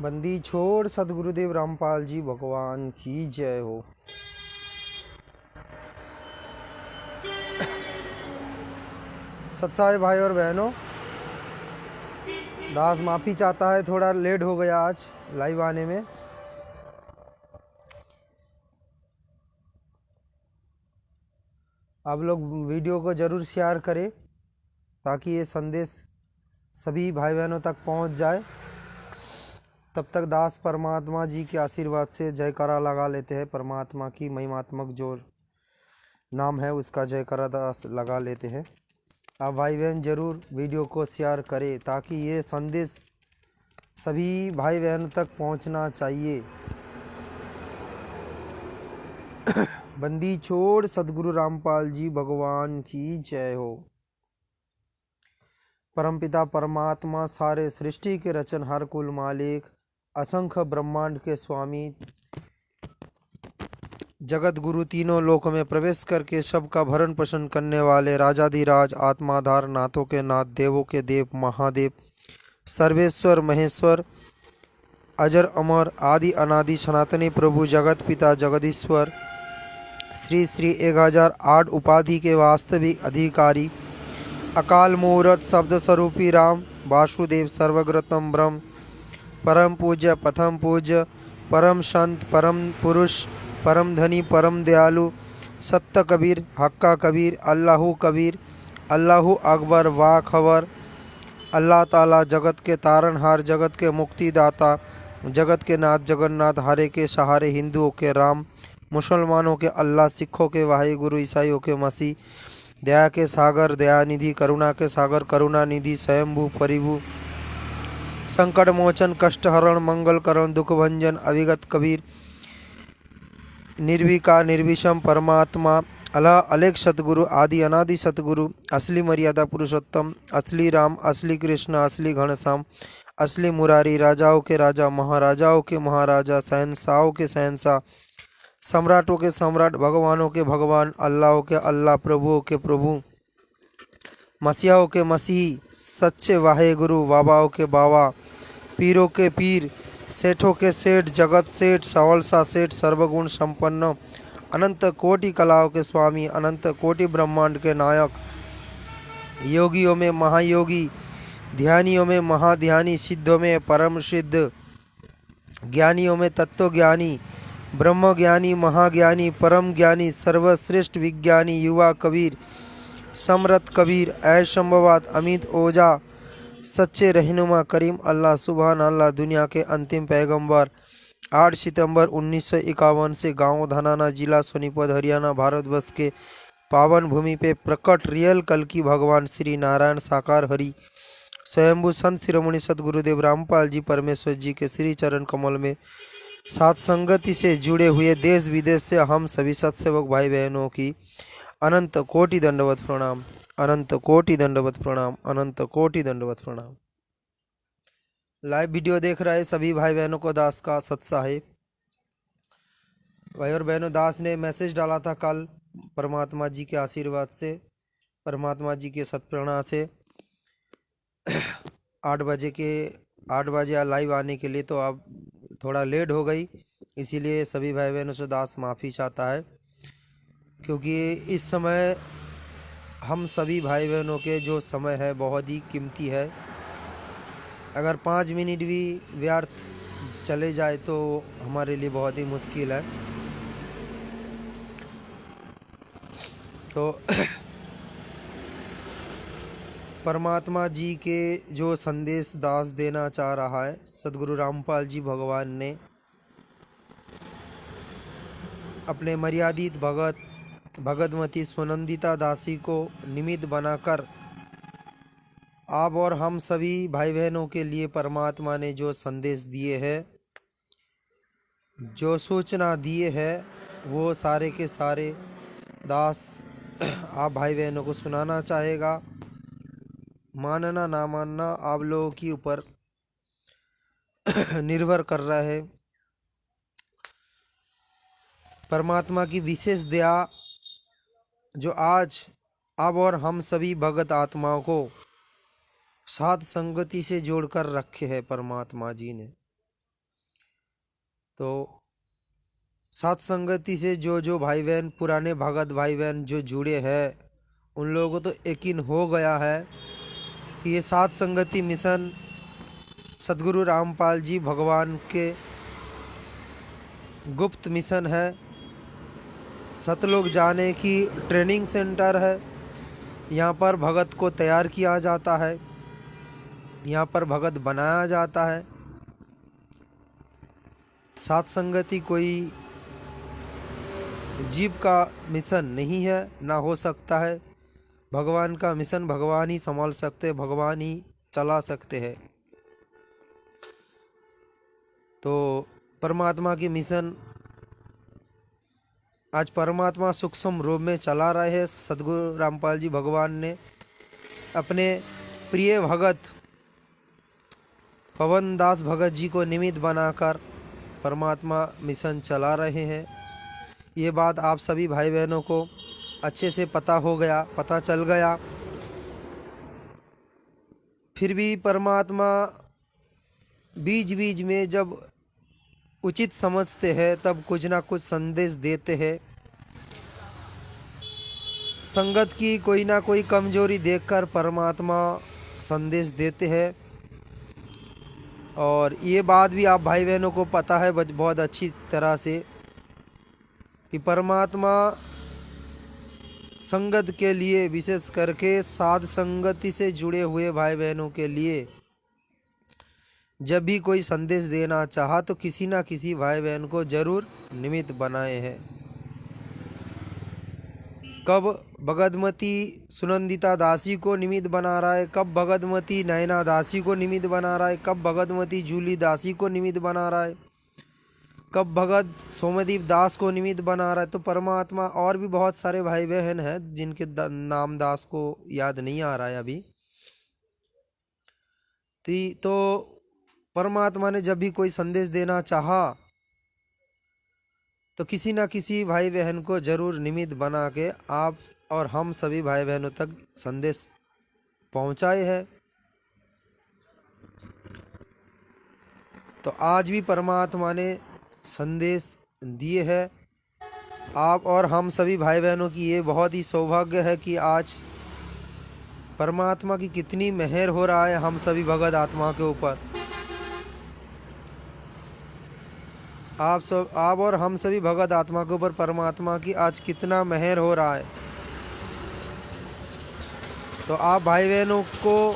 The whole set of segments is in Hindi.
बंदी छोड़ सदगुरुदेव रामपाल जी भगवान की जय हो। सत्साई भाई और बहनों, दास माफ़ी चाहता है, थोड़ा लेट हो गया आज लाइव आने में। आप लोग वीडियो को ज़रूर शेयर करें ताकि ये संदेश सभी भाई बहनों तक पहुंच जाए। तब तक दास परमात्मा जी के आशीर्वाद से जयकारा लगा लेते हैं। परमात्मा की महिमात्मक जो नाम है उसका जयकारा दास लगा लेते हैं। आप भाई बहन ज़रूर वीडियो को शेयर करें ताकि ये संदेश सभी भाई बहनों तक पहुंचना चाहिए। बंदी छोड़ सदगुरु रामपाल जी भगवान की जय हो। परमपिता परमात्मा सारे सृष्टि के रचनहार कुल मालिक असंख्य ब्रह्मांड के स्वामी जगत गुरु तीनों लोकों में प्रवेश करके सबका भरण पोषण करने वाले राजाधिराज आत्माधार नाथों के नाथ देवों के देव महादेव सर्वेश्वर महेश्वर अजर अमर आदि अनादि सनातनी प्रभु जगत पिता जगदीश्वर श्री श्री 1008 उपाधि के वास्तविक अधिकारी अकाल मूर्त शब्द स्वरूपी राम वासुदेव सर्वग्रतम ब्रह्म परम पूज्य प्रथम पूज्य परम संत परम पुरुष परम धनी परम दयालु सत्य कबीर हक्का कबीर अल्लाहू कबीर अल्लाहू अकबर वाह खबर अल्लाह ताला जगत के तारनहार जगत के मुक्तिदाता जगत के नाथ जगन्नाथ हारे के सहारे हिंदुओं के राम मुसलमानों के अल्लाह सिखों के वाहिगुरु ईसाइयों के मसीह दया के सागर दयानिधि करुणा के सागर करुणानिधि स्वयंभू परिभू संकट मोचन कष्ट हरण मंगल करण दुख भंजन अविगत कबीर निर्विकार निर्विषम परमात्मा अल्लाह अलेख सतगुरु आदि अनादि सतगुरु असली मर्यादा पुरुषोत्तम असली राम असली कृष्ण असली घनश्याम असली मुरारी राजाओं के राजा महाराजाओं के महाराजा शहंशाहों के शहंशाह सम्राटों के सम्राट भगवानों के भगवान अल्लाहों के अल्लाह प्रभुओं के प्रभु मसीहाओं के मसीह सच्चे वाहेगुरु बाबाओं के बाबा पीरों के पीर सेठों के सेठ जगत सेठ सवलसा सेठ सर्वगुण संपन्न अनंत कोटि कलाओं के स्वामी अनंत कोटि ब्रह्मांड के नायक योगियों में महायोगी ध्यानियों में महाध्यानी सिद्धों में परम सिद्ध ज्ञानियों में तत्वज्ञानी ब्रह्म ज्ञानी महाज्ञानी परम ज्ञानी सर्वश्रेष्ठ विज्ञानी युवा कबीर समरथ कबीर ऐशंभवाद अमित ओझा सच्चे रहनुमा करीम अल्लाह सुबहान अल्लाह दुनिया के अंतिम पैगंबर 8 सितंबर 1951 से गांव धनाना जिला सोनीपत हरियाणा भारतवर्ष के पावन भूमि पे प्रकट रियल कल की भगवान श्री नारायण साकार हरि स्वयंभू संत शिरोमणि सदगुरुदेव रामपाल जी परमेश्वर जी के श्री चरण कमल में साथ संगति से जुड़े हुए देश विदेश से हम सभी सत्सेवक भाई बहनों की अनंत कोटि दंडवत प्रणाम अनंत कोटि दंडवत प्रणाम अनंत कोटि दंडवत प्रणाम। लाइव वीडियो देख रहे सभी भाई बहनों को दास का सत साहिब। भाई और बहनों, दास ने मैसेज डाला था कल परमात्मा जी के आशीर्वाद से परमात्मा जी के सत्प्रेरणा से 8 बजे लाइव आने के लिए, तो अब थोड़ा लेट हो गई, इसीलिए सभी भाई बहनों से दास माफ़ी चाहता है क्योंकि इस समय हम सभी भाई बहनों के जो समय है बहुत ही कीमती है। अगर 5 मिनट भी व्यर्थ चले जाए तो हमारे लिए बहुत ही मुश्किल है। तो परमात्मा जी के जो संदेश दास देना चाह रहा है, सदगुरु रामपाल जी भगवान ने अपने मर्यादित भगतमती सुनंदिता दासी को निमित्त बनाकर आप और हम सभी भाई बहनों के लिए परमात्मा ने जो संदेश दिए हैं, जो सूचना दिए हैं, वो सारे के सारे दास आप भाई बहनों को सुनाना चाहेगा। मानना ना मानना आप लोगों के ऊपर निर्भर कर रहा है। परमात्मा की विशेष दया जो आज अब और हम सभी भगत आत्माओं को साध संगति से जोड़कर रखे हैं परमात्मा जी ने। तो साध संगति से जो भाई बहन, पुराने भगत भाई बहन जो जुड़े हैं, उन लोगों को तो यकीन हो गया है कि ये साध संगति मिशन सदगुरु रामपाल जी भगवान के गुप्त मिशन है। सतलोक जाने की ट्रेनिंग सेंटर है। यहाँ पर भगत को तैयार किया जाता है, यहाँ पर भगत बनाया जाता है। साध संगति कोई जीव का मिशन नहीं है, ना हो सकता है। भगवान का मिशन भगवान ही संभाल सकते, भगवान ही चला सकते हैं। तो परमात्मा की मिशन आज परमात्मा सूक्ष्म रूप में चला रहे हैं। सदगुरु रामपाल जी भगवान ने अपने प्रिय भगत पवन दास भगत जी को निमित्त बनाकर परमात्मा मिशन चला रहे हैं। ये बात आप सभी भाई बहनों को अच्छे से पता चल गया। फिर भी परमात्मा बीच बीच में जब उचित समझते हैं तब कुछ ना कुछ संदेश देते हैं। संगत की कोई ना कोई कमजोरी देखकर परमात्मा संदेश देते हैं। और ये बात भी आप भाई बहनों को पता है बहुत अच्छी तरह से कि परमात्मा संगत के लिए, विशेष करके साध संगति से जुड़े हुए भाई बहनों के लिए, जब भी कोई संदेश देना चाहा तो किसी ना किसी भाई बहन को जरूर निमित्त बनाए हैं। कब भगतमती सुनंदिता दासी को निमित्त बना रहा है, कब भगतमती नयना दासी को निमित्त बना रहा है, कब भगतमती जूली दासी को निमित्त बना रहा है, कब भगत सोमदीप दास को निमित्त बना रहा है। तो परमात्मा और भी बहुत सारे भाई बहन हैं जिनके नाम दास को याद नहीं आ रहा है अभी। तो परमात्मा ने जब भी कोई संदेश देना चाहा तो किसी ना किसी भाई बहन को जरूर निमित्त बना के आप और हम सभी भाई बहनों तक संदेश पहुंचाए हैं। तो आज भी परमात्मा ने संदेश दिए हैं। आप और हम सभी भाई बहनों की ये बहुत ही सौभाग्य है कि आज परमात्मा की कितनी मेहर हो रहा है हम सभी भगत आत्मा के ऊपर। आप और हम सभी भगत आत्मा के ऊपर परमात्मा की आज कितना मेहर हो रहा है। तो आप भाई बहनों को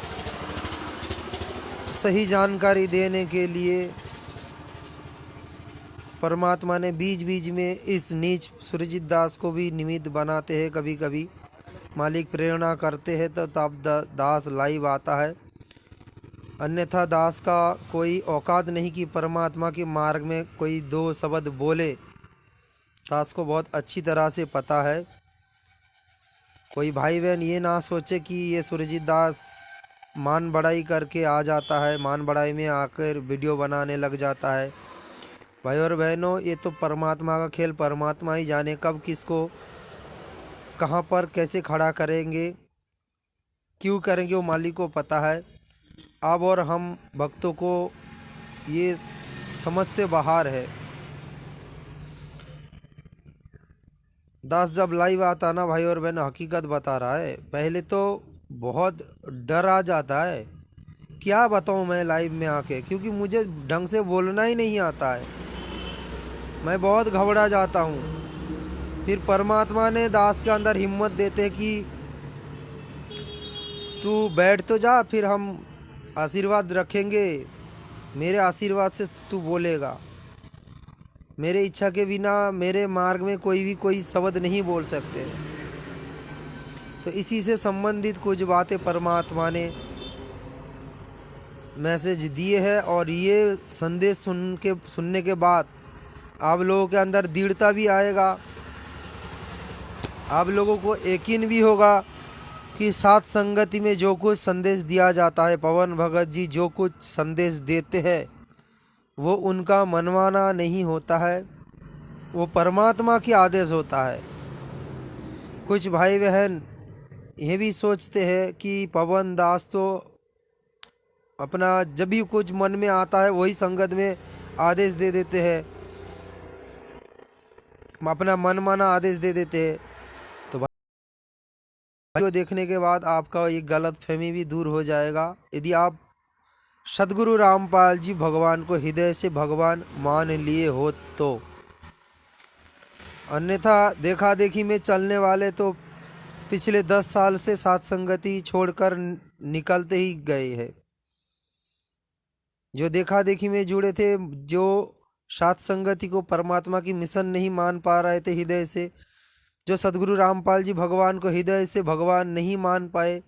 सही जानकारी देने के लिए परमात्मा ने बीच बीच में इस नीच सुरजीत दास को भी निमित्त बनाते हैं। कभी कभी मालिक प्रेरणा करते हैं तो तब दास लाइव आता है, अन्यथा दास का कोई औकात नहीं कि परमात्मा के मार्ग में कोई दो शब्द बोले। दास को बहुत अच्छी तरह से पता है। कोई भाई बहन ये ना सोचे कि ये सुरजीत दास मान बढ़ाई करके आ जाता है, मान बढ़ाई में आकर वीडियो बनाने लग जाता है। भाई और बहनों, ये तो परमात्मा का खेल, परमात्मा ही जाने कब किसको कहाँ पर कैसे खड़ा करेंगे, क्यों करेंगे, वो मालिक को पता है। अब और हम भक्तों को ये समझ से बाहर है। दास जब लाइव आता ना भाई और बहन, हकीकत बता रहा है, पहले तो बहुत डर आ जाता है। क्या बताऊं मैं लाइव में आके, क्योंकि मुझे ढंग से बोलना ही नहीं आता है। मैं बहुत घबरा जाता हूँ। फिर परमात्मा ने दास के अंदर हिम्मत देते कि तू बैठ तो जा, फिर हम आशीर्वाद रखेंगे, मेरे आशीर्वाद से तू बोलेगा। मेरे इच्छा के बिना मेरे मार्ग में कोई शब्द नहीं बोल सकते। तो इसी से संबंधित कुछ बातें परमात्मा ने मैसेज दिए हैं। और ये संदेश सुनने के बाद आप लोगों के अंदर दृढ़ता भी आएगा। आप लोगों को यकीन भी होगा कि साथ संगति में जो कुछ संदेश दिया जाता है, पवन भगत जी जो कुछ संदेश देते हैं, वो उनका मनमाना नहीं होता है, वो परमात्मा की आदेश होता है। कुछ भाई बहन ये भी सोचते हैं कि पवन दास तो अपना जब भी कुछ मन में आता है वही संगत में आदेश दे देते हैं, अपना मन माना आदेश दे देते हैं। तो भाई को देखने के बाद आपका ये गलत फहमी भी दूर हो जाएगा। यदि आप सदगुरु रामपाल जी भगवान को हृदय से भगवान मान लिए हो तो। अन्यथा देखा देखी में चलने वाले तो पिछले 10 साल से साथ संगति छोड़कर निकलते ही गए हैं। जो देखा देखी में जुड़े थे, जो साथ संगति को परमात्मा की मिशन नहीं मान पा रहे थे हृदय से, जो सदगुरु रामपाल जी भगवान को हृदय से भगवान नहीं मान पाए,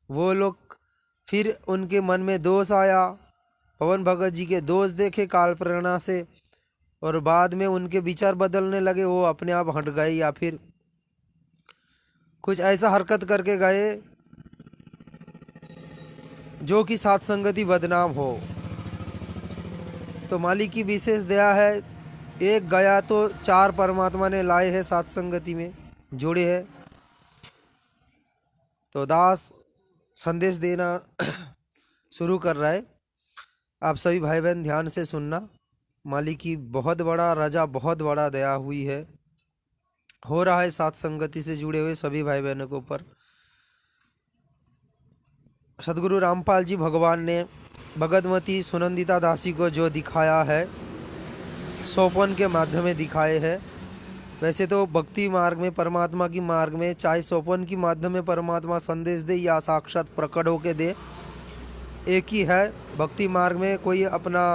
वो लोग फिर उनके मन में दोष आया, पवन भगत जी के दोष देखे काल प्रेरणा से, और बाद में उनके विचार बदलने लगे, वो अपने आप हट गए या फिर कुछ ऐसा हरकत करके गए जो कि साथ संगति बदनाम हो। तो मालिक की विशेष दया है, एक गया तो 4 परमात्मा ने लाए हैं साथ संगति में जोड़े हैं। तो दास संदेश देना शुरू कर रहा है। आप सभी भाई बहन ध्यान से सुनना। मालिक की बहुत बड़ा रजा, बहुत बड़ा दया हुई है, हो रहा है साथ संगति से जुड़े हुए सभी भाई बहनों के ऊपर। सदगुरु रामपाल जी भगवान ने भगतमती सुनंदिता दासी को जो दिखाया है, सोपन के माध्यम में दिखाए हैं। वैसे तो भक्ति मार्ग में, परमात्मा की मार्ग में, चाहे सोपन की माध्यम में परमात्मा संदेश दे या साक्षात प्रकट होके दे, एक ही है। भक्ति मार्ग में कोई अपना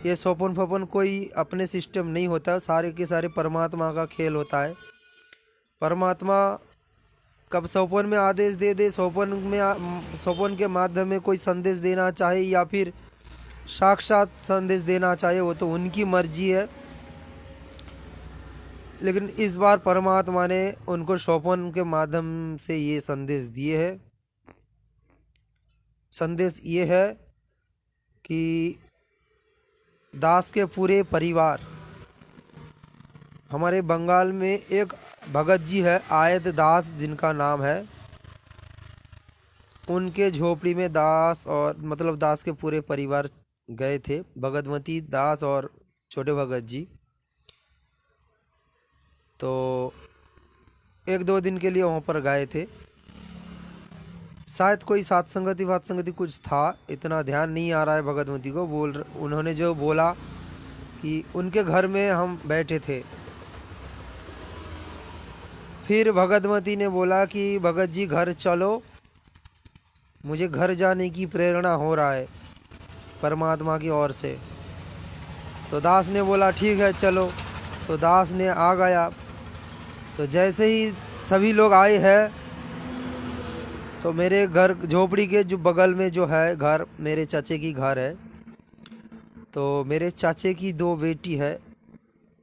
ये सोपन फोपन कोई अपने सिस्टम नहीं होता, सारे के सारे परमात्मा का खेल होता है। परमात्मा कब सोपन में आदेश दे दे, सोपन के माध्यम में कोई संदेश देना चाहे या फिर साक्षात संदेश देना चाहे, वो तो उनकी मर्जी है। लेकिन इस बार परमात्मा ने उनको सोपन के माध्यम से ये संदेश दिए है। संदेश ये है कि दास के पूरे परिवार, हमारे बंगाल में एक भगत जी है आयत दास जिनका नाम है, उनके झोपड़ी में दास और मतलब दास के पूरे परिवार गए थे। भगतमती दास और छोटे भगत जी तो 1-2 दिन के लिए वहाँ पर गए थे। शायद कोई साथ संगति कुछ था, इतना ध्यान नहीं आ रहा है भगतमती को। उन्होंने जो बोला कि उनके घर में हम बैठे थे। फिर भगतमती ने बोला कि भगत जी घर चलो, मुझे घर जाने की प्रेरणा हो रहा है परमात्मा की ओर से। तो दास ने बोला ठीक है चलो। तो दास ने आ गया। तो जैसे ही सभी लोग आए हैं तो मेरे घर झोपड़ी के जो बगल में जो है घर, मेरे चाचे की घर है। तो मेरे चाचे की 2 बेटी है,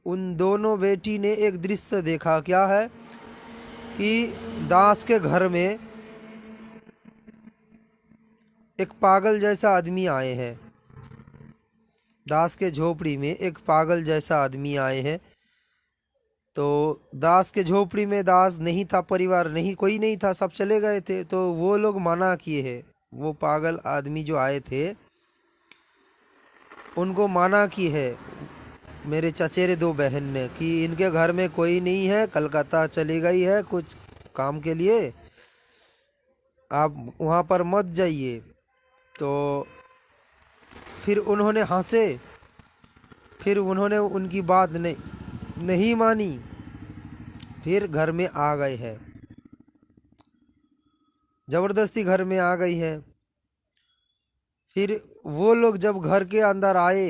उन दोनों बेटी ने एक दृश्य देखा। क्या है कि दास के घर में एक पागल जैसा आदमी आए हैं। दास के झोपड़ी में एक पागल जैसा आदमी आए हैं। तो दास के झोपड़ी में दास नहीं था, परिवार नहीं, कोई नहीं था, सब चले गए थे। तो वो लोग मना किए हैं, वो पागल आदमी जो आए थे उनको मना की है मेरे चचेरे 2 बहन ने कि इनके घर में कोई नहीं है, कलकत्ता चली गई है कुछ काम के लिए, आप वहाँ पर मत जाइए। तो फिर उन्होंने हंसे, फिर उन्होंने उनकी बात नहीं मानी, फिर घर में आ गए हैं, जबरदस्ती घर में आ गई है। फिर वो लोग जब घर के अंदर आए,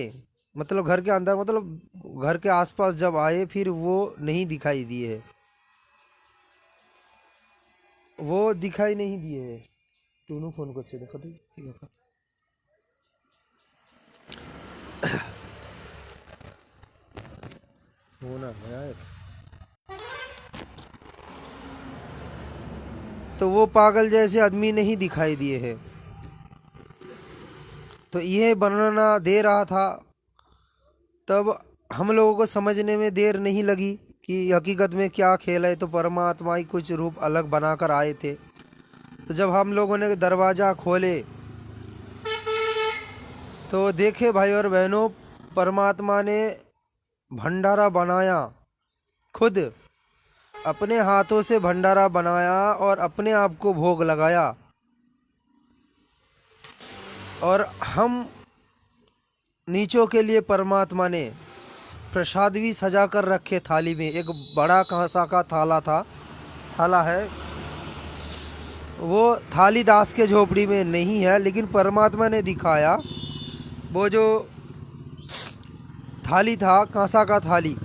मतलब घर के अंदर मतलब घर के आसपास जब आए, फिर वो नहीं दिखाई दिए, वो दिखाई नहीं दिए। टूनू फोन को देखो तो होना है। तो वो पागल जैसे आदमी नहीं दिखाई दिए हैं। तो यह वर्णना दे रहा था, तब हम लोगों को समझने में देर नहीं लगी कि हकीकत में क्या खेल है। तो परमात्मा ही कुछ रूप अलग बनाकर आए थे। तो जब हम लोगों ने दरवाज़ा खोले तो देखे भाई और बहनों, परमात्मा ने भंडारा बनाया, खुद अपने हाथों से भंडारा बनाया और अपने आप को भोग लगाया। और हम नीचों के लिए परमात्मा ने प्रसाद भी सजा कर रखे थाली में। एक बड़ा कांसा का थाला है। वो थाली दास के झोपड़ी में नहीं है, लेकिन परमात्मा ने दिखाया। वो जो थाली था, कांसा का थाली,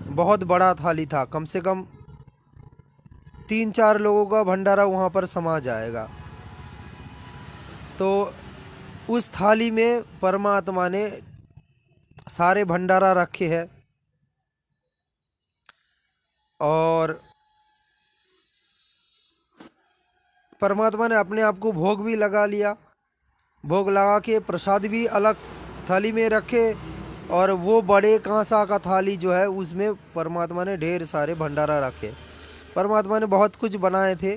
बहुत बड़ा थाली था, कम से कम 3-4 लोगों का भंडारा वहाँ पर समा जाएगा। तो उस थाली में परमात्मा ने सारे भंडारा रखे हैं और परमात्मा ने अपने आप को भोग भी लगा लिया। भोग लगा के प्रसाद भी अलग थाली में रखे और वो बड़े कांसा का थाली जो है उसमें परमात्मा ने ढेर सारे भंडारा रखे। परमात्मा ने बहुत कुछ बनाए थे,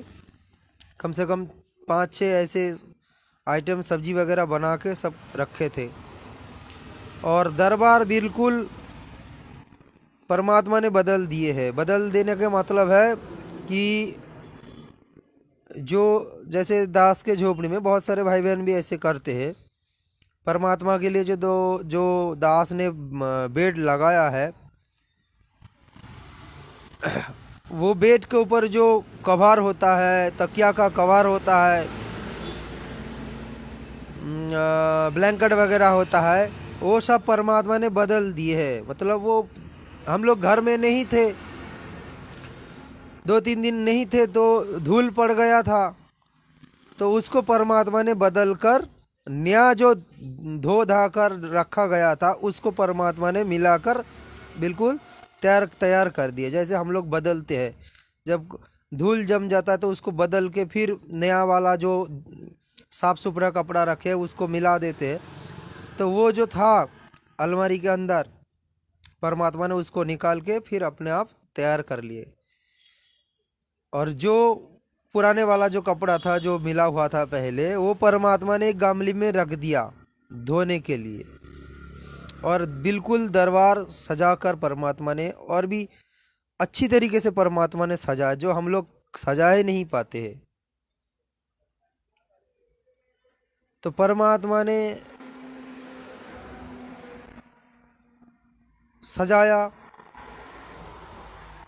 कम से कम 5-6 ऐसे आइटम सब्जी वगैरह बना के सब रखे थे। और दरबार बिल्कुल परमात्मा ने बदल दिए हैं। बदल देने का मतलब है कि जो जैसे दास के झोपड़ी में बहुत सारे भाई बहन भी ऐसे करते हैं, परमात्मा के लिए जो दास ने बेड लगाया है, वो बेड के ऊपर जो कवर होता है, तकिया का कवर होता है, ब्लैंकेट वगैरह होता है, वो सब परमात्मा ने बदल दिए है। मतलब वो हम लोग घर में नहीं थे, 2-3 दिन नहीं थे तो धूल पड़ गया था, तो उसको परमात्मा ने बदल कर नया जो धो धा कर रखा गया था उसको परमात्मा ने मिलाकर बिल्कुल तैयार कर दिया। जैसे हम लोग बदलते हैं, जब धूल जम जाता है तो उसको बदल के फिर नया वाला जो साफ सुथरा कपड़ा रखे उसको मिला देते हैं। तो वो जो था अलमारी के अंदर, परमात्मा ने उसको निकाल के फिर अपने आप तैयार कर लिए। और जो पुराने वाला जो कपड़ा था जो मिला हुआ था पहले, वो परमात्मा ने एक गामली में रख दिया धोने के लिए। और बिल्कुल दरबार सजाकर परमात्मा ने और भी अच्छी तरीके से परमात्मा ने सजाया, जो हम लोग सजा ही नहीं पाते हैं। तो परमात्मा ने सजाया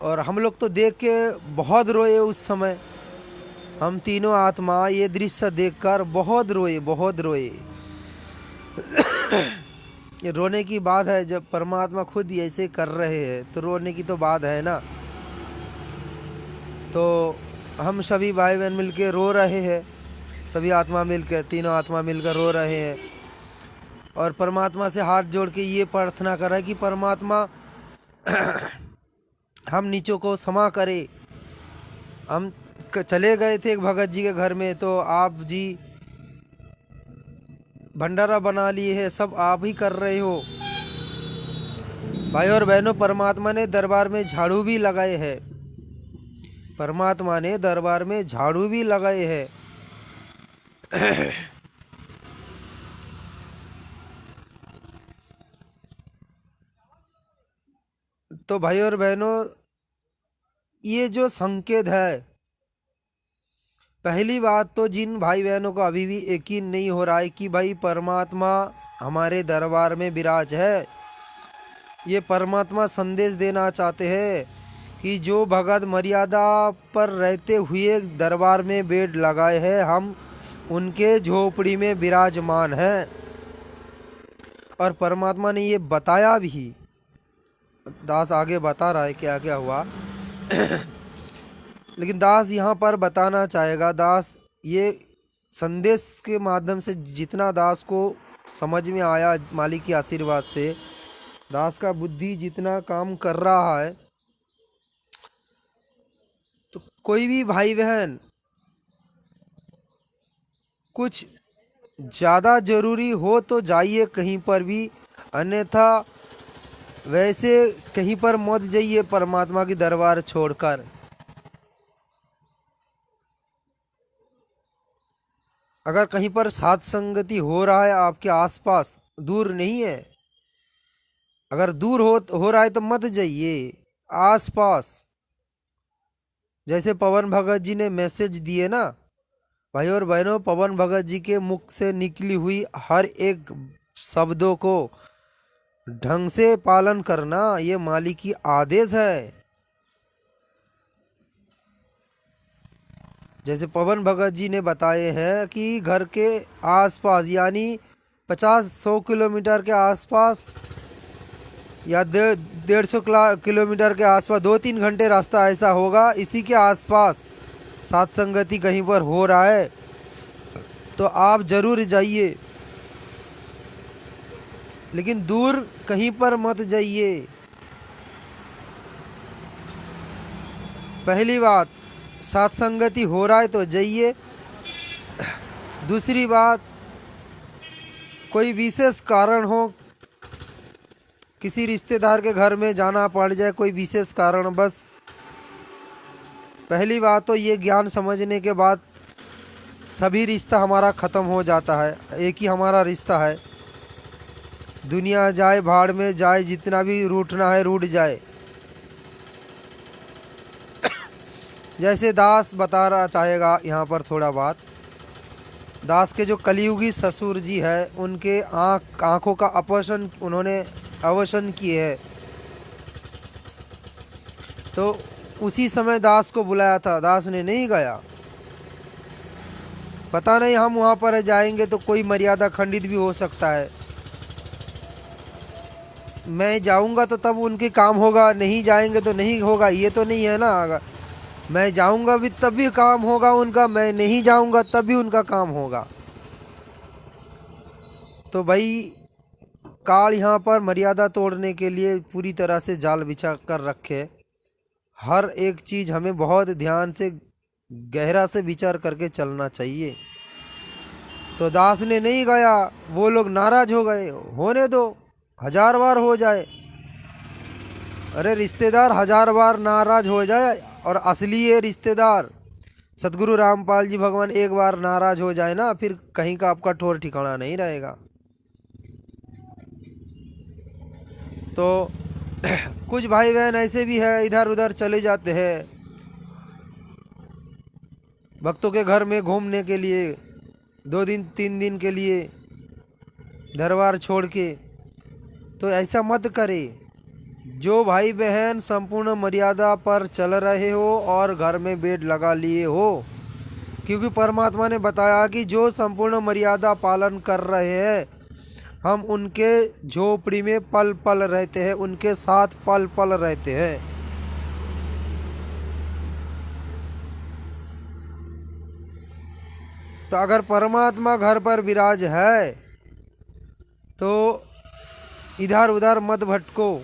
और हम लोग तो देख के बहुत रोए उस समय। हम तीनों आत्मा ये दृश्य देखकर बहुत रोए। ये रोने की बात है, जब परमात्मा खुद ऐसे कर रहे हैं तो रोने की तो बात है ना। तो हम सभी भाई बहन मिलकर रो रहे हैं, सभी आत्मा मिलकर, तीनों आत्मा मिलकर रो रहे हैं और परमात्मा से हाथ जोड़ के ये प्रार्थना कर रहा है कि परमात्मा हम नीचों को क्षमा करे। हम चले गए थे एक भगत जी के घर में, तो आप जी भंडारा बना लिए है, सब आप ही कर रहे हो। भाई और बहनों, परमात्मा ने दरबार में झाड़ू भी लगाए हैं। परमात्मा ने दरबार में झाड़ू भी लगाए हैं। तो भाई और बहनों, ये जो संकेत है, पहली बात तो जिन भाई बहनों को अभी भी यकीन नहीं हो रहा है कि भाई परमात्मा हमारे दरबार में विराज है, ये परमात्मा संदेश देना चाहते हैं कि जो भगत मर्यादा पर रहते हुए दरबार में बेड लगाए हैं, हम उनके झोपड़ी में विराजमान हैं। और परमात्मा ने ये बताया भी। दास आगे बता रहा है क्या क्या हुआ। लेकिन दास यहाँ पर बताना चाहेगा, दास ये संदेश के माध्यम से जितना दास को समझ में आया मालिक के आशीर्वाद से, दास का बुद्धि जितना काम कर रहा है, तो कोई भी भाई बहन कुछ ज़्यादा ज़रूरी हो तो जाइए कहीं पर भी, अन्यथा वैसे कहीं पर मत जाइए परमात्मा की दरबार छोड़कर। अगर कहीं पर साथ संगति हो रहा है आपके आसपास, दूर नहीं है, अगर दूर हो रहा है तो मत जाइए, आसपास। जैसे पवन भगत जी ने मैसेज दिए ना, भाई और बहनों, पवन भगत जी के मुख से निकली हुई हर एक शब्दों को ढंग से पालन करना, ये मालिक की आदेश है। जैसे पवन भगत जी ने बताए हैं कि घर के आसपास यानी 50-100 किलोमीटर के आसपास या 150 किलोमीटर के आसपास 2-3 घंटे रास्ता ऐसा होगा, इसी के आसपास सत्संगति कहीं पर हो रहा है तो आप जरूर जाइए, लेकिन दूर कहीं पर मत जाइए। पहली बात, सत्संगति हो रहा है तो जाइए। दूसरी बात, कोई विशेष कारण हो, किसी रिश्तेदार के घर में जाना पड़ जाए, कोई विशेष कारण, बस पहली बात तो ये ज्ञान समझने के बाद सभी रिश्ता हमारा ख़त्म हो जाता है। एक ही हमारा रिश्ता है, दुनिया जाए भाड़ में जाए, जितना भी रूठना है रूठ जाए। जैसे दास बता रहा चाहेगा यहाँ पर थोड़ा बात। दास के जो कलियुगी ससुर जी है, उनके आँखों का ऑपरेशन उन्होंने अवसन किए है, तो उसी समय दास को बुलाया था, दास ने नहीं गया। पता नहीं हम वहाँ पर जाएंगे तो कोई मर्यादा खंडित भी हो सकता है। मैं जाऊँगा तो तब उनके काम होगा, नहीं जाएंगे तो नहीं होगा, ये तो नहीं है ना। अगर मैं जाऊँगा भी तब भी काम होगा उनका, मैं नहीं जाऊँगा तब भी उनका काम होगा। तो भाई काल यहाँ पर मर्यादा तोड़ने के लिए पूरी तरह से जाल बिछा कर रखे। हर एक चीज़ हमें बहुत ध्यान से गहरा से विचार करके चलना चाहिए। तो दास ने नहीं गया, वो लोग नाराज हो गए, होने दो, 1000 बार हो जाए। अरे रिश्तेदार 1000 बार नाराज हो जाए और असली ये रिश्तेदार सतगुरु रामपाल जी भगवान एक बार नाराज हो जाए ना, फिर कहीं का आपका ठौर ठिकाना नहीं रहेगा। तो कुछ भाई बहन ऐसे भी है, इधर उधर चले जाते हैं भक्तों के घर में घूमने के लिए, 2 दिन 3 दिन के लिए दरबार छोड़ के। तो ऐसा मत करे। जो भाई बहन संपूर्ण मर्यादा पर चल रहे हो और घर में बेड लगा लिए हो, क्योंकि परमात्मा ने बताया कि जो संपूर्ण मर्यादा पालन कर रहे हैं, हम उनके झोपड़ी में पल पल रहते हैं, उनके साथ पल पल रहते हैं। तो अगर परमात्मा घर पर विराज है तो इधर उधर मत भटको।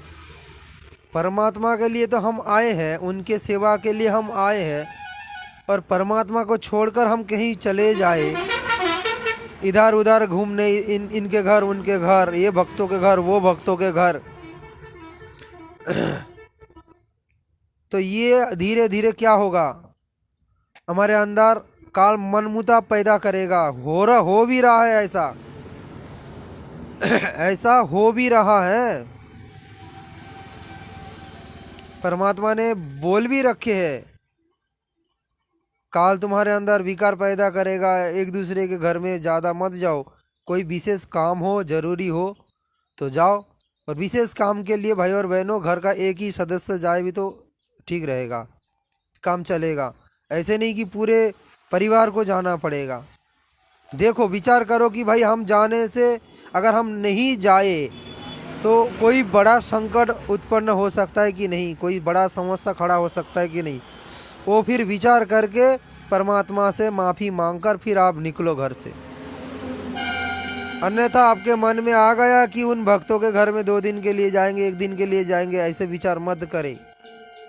परमात्मा के लिए तो हम आए हैं, उनके सेवा के लिए हम आए हैं, और परमात्मा को छोड़कर हम कहीं चले जाए इधर उधर घूमने, इनके घर उनके घर, ये भक्तों के घर वो भक्तों के घर, तो ये धीरे धीरे क्या होगा, हमारे अंदर काल मनमुता पैदा करेगा। हो भी रहा है ऐसा ऐसा हो भी रहा है। परमात्मा ने बोल भी रखे हैं, काल तुम्हारे अंदर विकार पैदा करेगा, एक दूसरे के घर में ज़्यादा मत जाओ। कोई विशेष काम हो, जरूरी हो तो जाओ, और विशेष काम के लिए भाई और बहनों घर का एक ही सदस्य जाए भी तो ठीक रहेगा, काम चलेगा। ऐसे नहीं कि पूरे परिवार को जाना पड़ेगा। देखो विचार करो कि भाई हम जाने से अगर हम नहीं जाए तो कोई बड़ा संकट उत्पन्न हो सकता है कि नहीं, कोई बड़ा समस्या खड़ा हो सकता है कि नहीं। वो फिर विचार करके परमात्मा से माफ़ी मांगकर फिर आप निकलो घर से। अन्यथा आपके मन में आ गया कि उन भक्तों के घर में 2 दिन के लिए जाएंगे, 1 दिन के लिए जाएंगे, ऐसे विचार मत करें।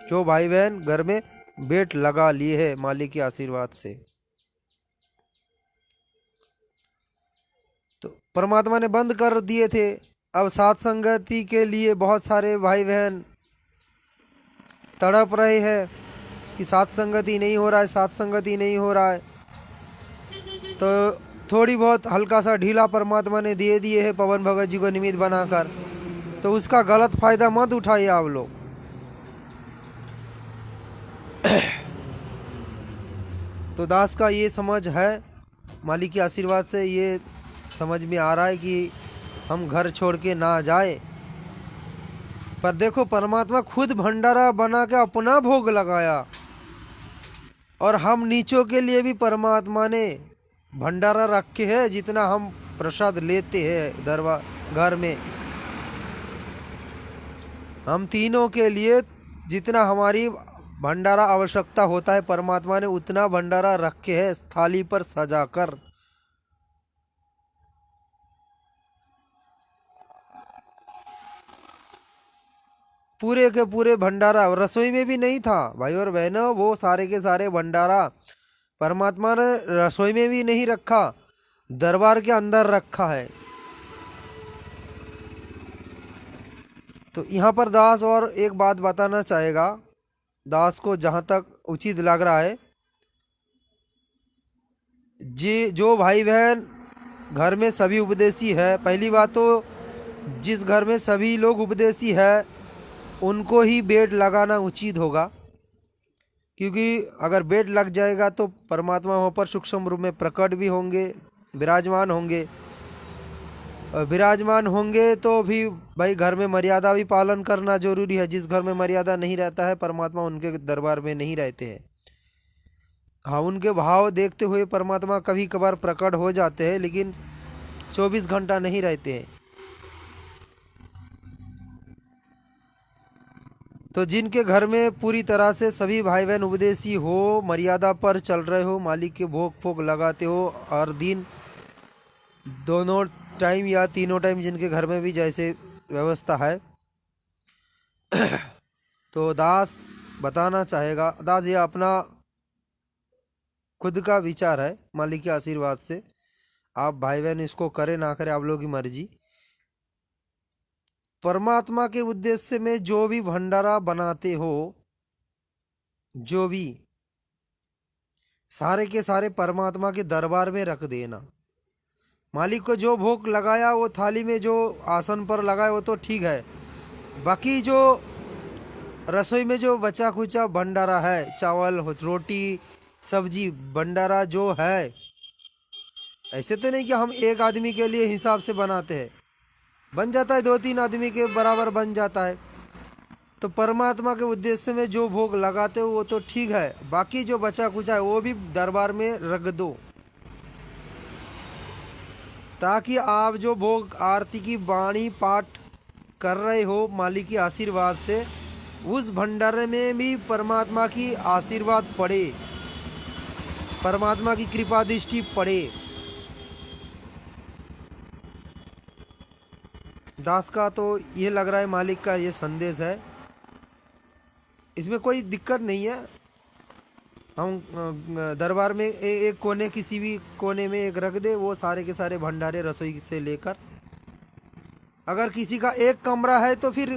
जो भाई बहन घर में बेट लगा लिए है मालिक के आशीर्वाद से, तो परमात्मा ने बंद कर दिए थे। अब साथ संगति के लिए बहुत सारे भाई बहन तड़प रहे हैं कि साथ संगति नहीं हो रहा है, साथ संगति नहीं हो रहा है। तो थोड़ी बहुत हल्का सा ढीला परमात्मा ने दे दिए है पवन भगत जी को निमित्त बनाकर, तो उसका गलत फायदा मत उठाइए आप लोग। तो दास का ये समझ है, मालिक के आशीर्वाद से ये समझ में आ रहा है कि हम घर छोड़ के ना जाए। पर देखो परमात्मा खुद भंडारा बना के अपना भोग लगाया, और हम नीचों के लिए भी परमात्मा ने भंडारा रखे है। जितना हम प्रसाद लेते हैं दरबार घर में, हम तीनों के लिए जितना हमारी भंडारा आवश्यकता होता है, परमात्मा ने उतना भंडारा रखे है थाली पर सजाकर। पूरे के पूरे भंडारा रसोई में भी नहीं था भाई और बहनों, वो सारे के सारे भंडारा परमात्मा ने रसोई में भी नहीं रखा, दरबार के अंदर रखा है। तो यहाँ पर दास और एक बात बताना चाहेगा, दास को जहाँ तक उचित लग रहा है, जी जो भाई बहन घर में सभी उपदेशी है, पहली बात तो जिस घर में सभी लोग उपदेशी है उनको ही बेड लगाना उचित होगा, क्योंकि अगर बेड लग जाएगा तो परमात्मा वहाँ पर सूक्ष्म रूप में प्रकट भी होंगे, विराजमान होंगे। और विराजमान होंगे तो भी भाई घर में मर्यादा भी पालन करना जरूरी है। जिस घर में मर्यादा नहीं रहता है परमात्मा उनके दरबार में नहीं रहते हैं। हाँ, उनके भाव देखते हुए परमात्मा कभी कभार प्रकट हो जाते हैं, लेकिन 24 घंटा नहीं रहते हैं। तो जिनके घर में पूरी तरह से सभी भाई बहन उपदेशी हो, मर्यादा पर चल रहे हो, मालिक के भोग फोग लगाते हो हर दिन, दोनों टाइम या तीनों टाइम, जिनके घर में भी जैसे व्यवस्था है, तो दास बताना चाहेगा, दास ये अपना खुद का विचार है, मालिक के आशीर्वाद से आप भाई बहन इसको करे ना करे आप लोगों की मर्जी। परमात्मा के उद्देश्य में जो भी भंडारा बनाते हो, जो भी सारे के सारे परमात्मा के दरबार में रख देना। मालिक को जो भोग लगाया वो थाली में जो आसन पर लगाया वो तो ठीक है, बाकी जो रसोई में जो बचा खुचा भंडारा है, चावल रोटी सब्जी भंडारा जो है, ऐसे तो नहीं कि हम एक आदमी के लिए हिसाब से बनाते हैं, बन जाता है 2-3 आदमी के बराबर बन जाता है। तो परमात्मा के उद्देश्य में जो भोग लगाते हो वो तो ठीक है, बाकी जो बचा कुचा है वो भी दरबार में रख दो, ताकि आप जो भोग आरती की वाणी पाठ कर रहे हो मालिक के आशीर्वाद से, उस भंडारे में भी परमात्मा की आशीर्वाद पड़े, परमात्मा की कृपा दृष्टि पड़े। दास का तो ये लग रहा है, मालिक का ये संदेश है, इसमें कोई दिक्कत नहीं है। हम दरबार में एक कोने, किसी भी कोने में एक रख दे, वो सारे के सारे भंडारे रसोई से लेकर। अगर किसी का एक कमरा है तो फिर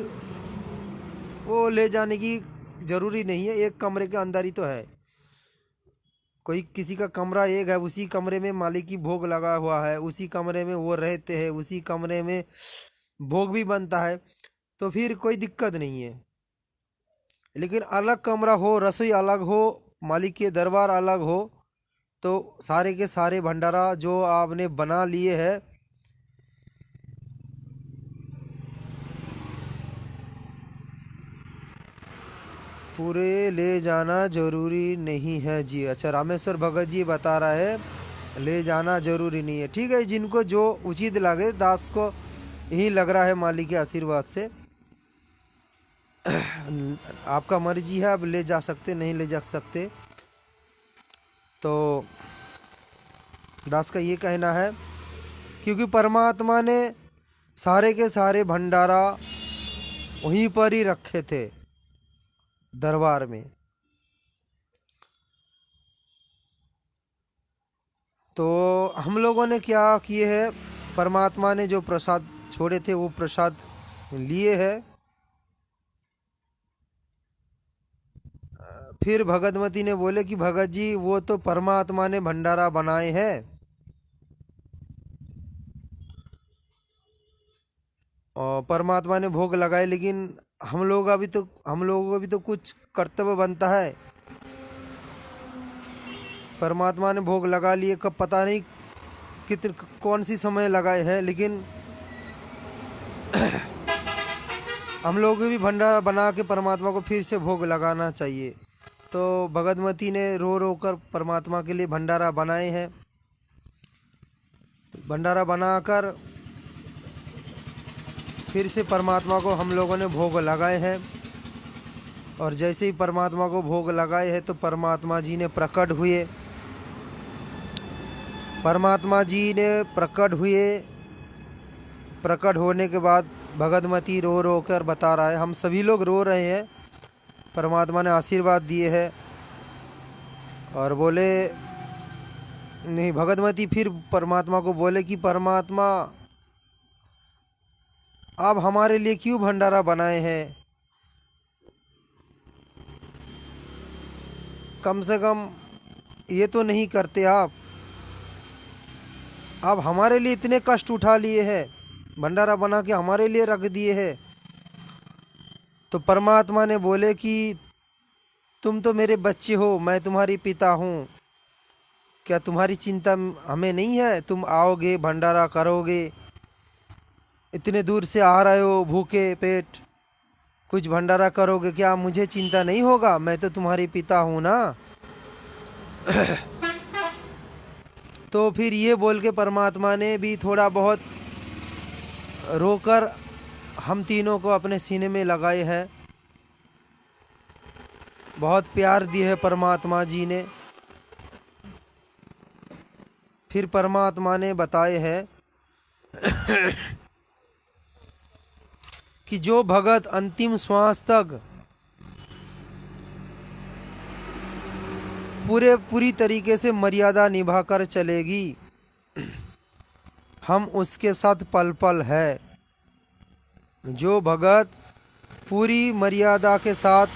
वो ले जाने की ज़रूरी नहीं है, एक कमरे के अंदर ही तो है। कोई किसी का कमरा एक है, उसी कमरे में मालिक की भोग लगा हुआ है, उसी कमरे में वो रहते हैं, उसी कमरे में भोग भी बनता है, तो फिर कोई दिक्कत नहीं है। लेकिन अलग कमरा हो, रसोई अलग हो, मालिक के दरबार अलग हो, तो सारे के सारे भंडारा जो आपने बना लिए हैं पूरे ले जाना जरूरी नहीं है जी। अच्छा, रामेश्वर भगत जी बता रहा है ले जाना जरूरी नहीं है। ठीक है, जिनको जो उचित लगे, दास को यही लग रहा है मालिक के आशीर्वाद से आपका मर्जी है, अब ले जा सकते नहीं ले जा सकते। तो दास का ये कहना है, क्योंकि परमात्मा ने सारे के सारे भंडारा वहीं पर ही रखे थे दरबार में। तो हम लोगों ने क्या किए है, परमात्मा ने जो प्रसाद छोड़े थे वो प्रसाद लिए है। फिर भगतमती ने बोले कि भगत जी वो तो परमात्मा ने भंडारा बनाए हैं, और परमात्मा ने भोग लगाए, लेकिन हम लोगों को भी तो कुछ कर्तव्य बनता है। परमात्मा ने भोग लगा लिए, कब पता नहीं कितने कौन सी समय लगाए हैं, लेकिन हम लोग भी भंडारा बना के परमात्मा को फिर से भोग लगाना चाहिए। तो भगतमती ने रो रो कर परमात्मा के लिए भंडारा बनाए हैं। भंडारा बनाकर फिर से परमात्मा को हम लोगों ने भोग लगाए हैं। और जैसे ही परमात्मा को भोग लगाए हैं तो परमात्मा जी ने प्रकट हुए। परमात्मा जी ने प्रकट होने के बाद भगतमती रो रो कर बता रहा है, हम सभी लोग रो रहे हैं। परमात्मा ने आशीर्वाद दिए हैं और बोले नहीं, भगतमती फिर परमात्मा को बोले कि परमात्मा आप हमारे लिए क्यों भंडारा बनाए हैं? कम से कम ये तो नहीं करते आप हमारे लिए इतने कष्ट उठा लिए हैं, भंडारा बना के हमारे लिए रख दिए हैं। तो परमात्मा ने बोले कि तुम तो मेरे बच्चे हो, मैं तुम्हारी पिता हूँ, क्या तुम्हारी चिंता हमें नहीं है? तुम आओगे, भंडारा करोगे, इतने दूर से आ रहे हो भूखे पेट, कुछ भंडारा करोगे, क्या मुझे चिंता नहीं होगा? मैं तो तुम्हारी पिता हूँ ना। तो फिर ये बोल के परमात्मा ने भी थोड़ा बहुत रोकर हम तीनों को अपने सीने में लगाए हैं। बहुत प्यार दिए है परमात्मा जी ने। फिर परमात्मा ने बताए हैं कि जो भगत अंतिम श्वास तक पूरी तरीके से मर्यादा निभाकर चलेगी, हम उसके साथ पल पल है। जो भगत पूरी मर्यादा के साथ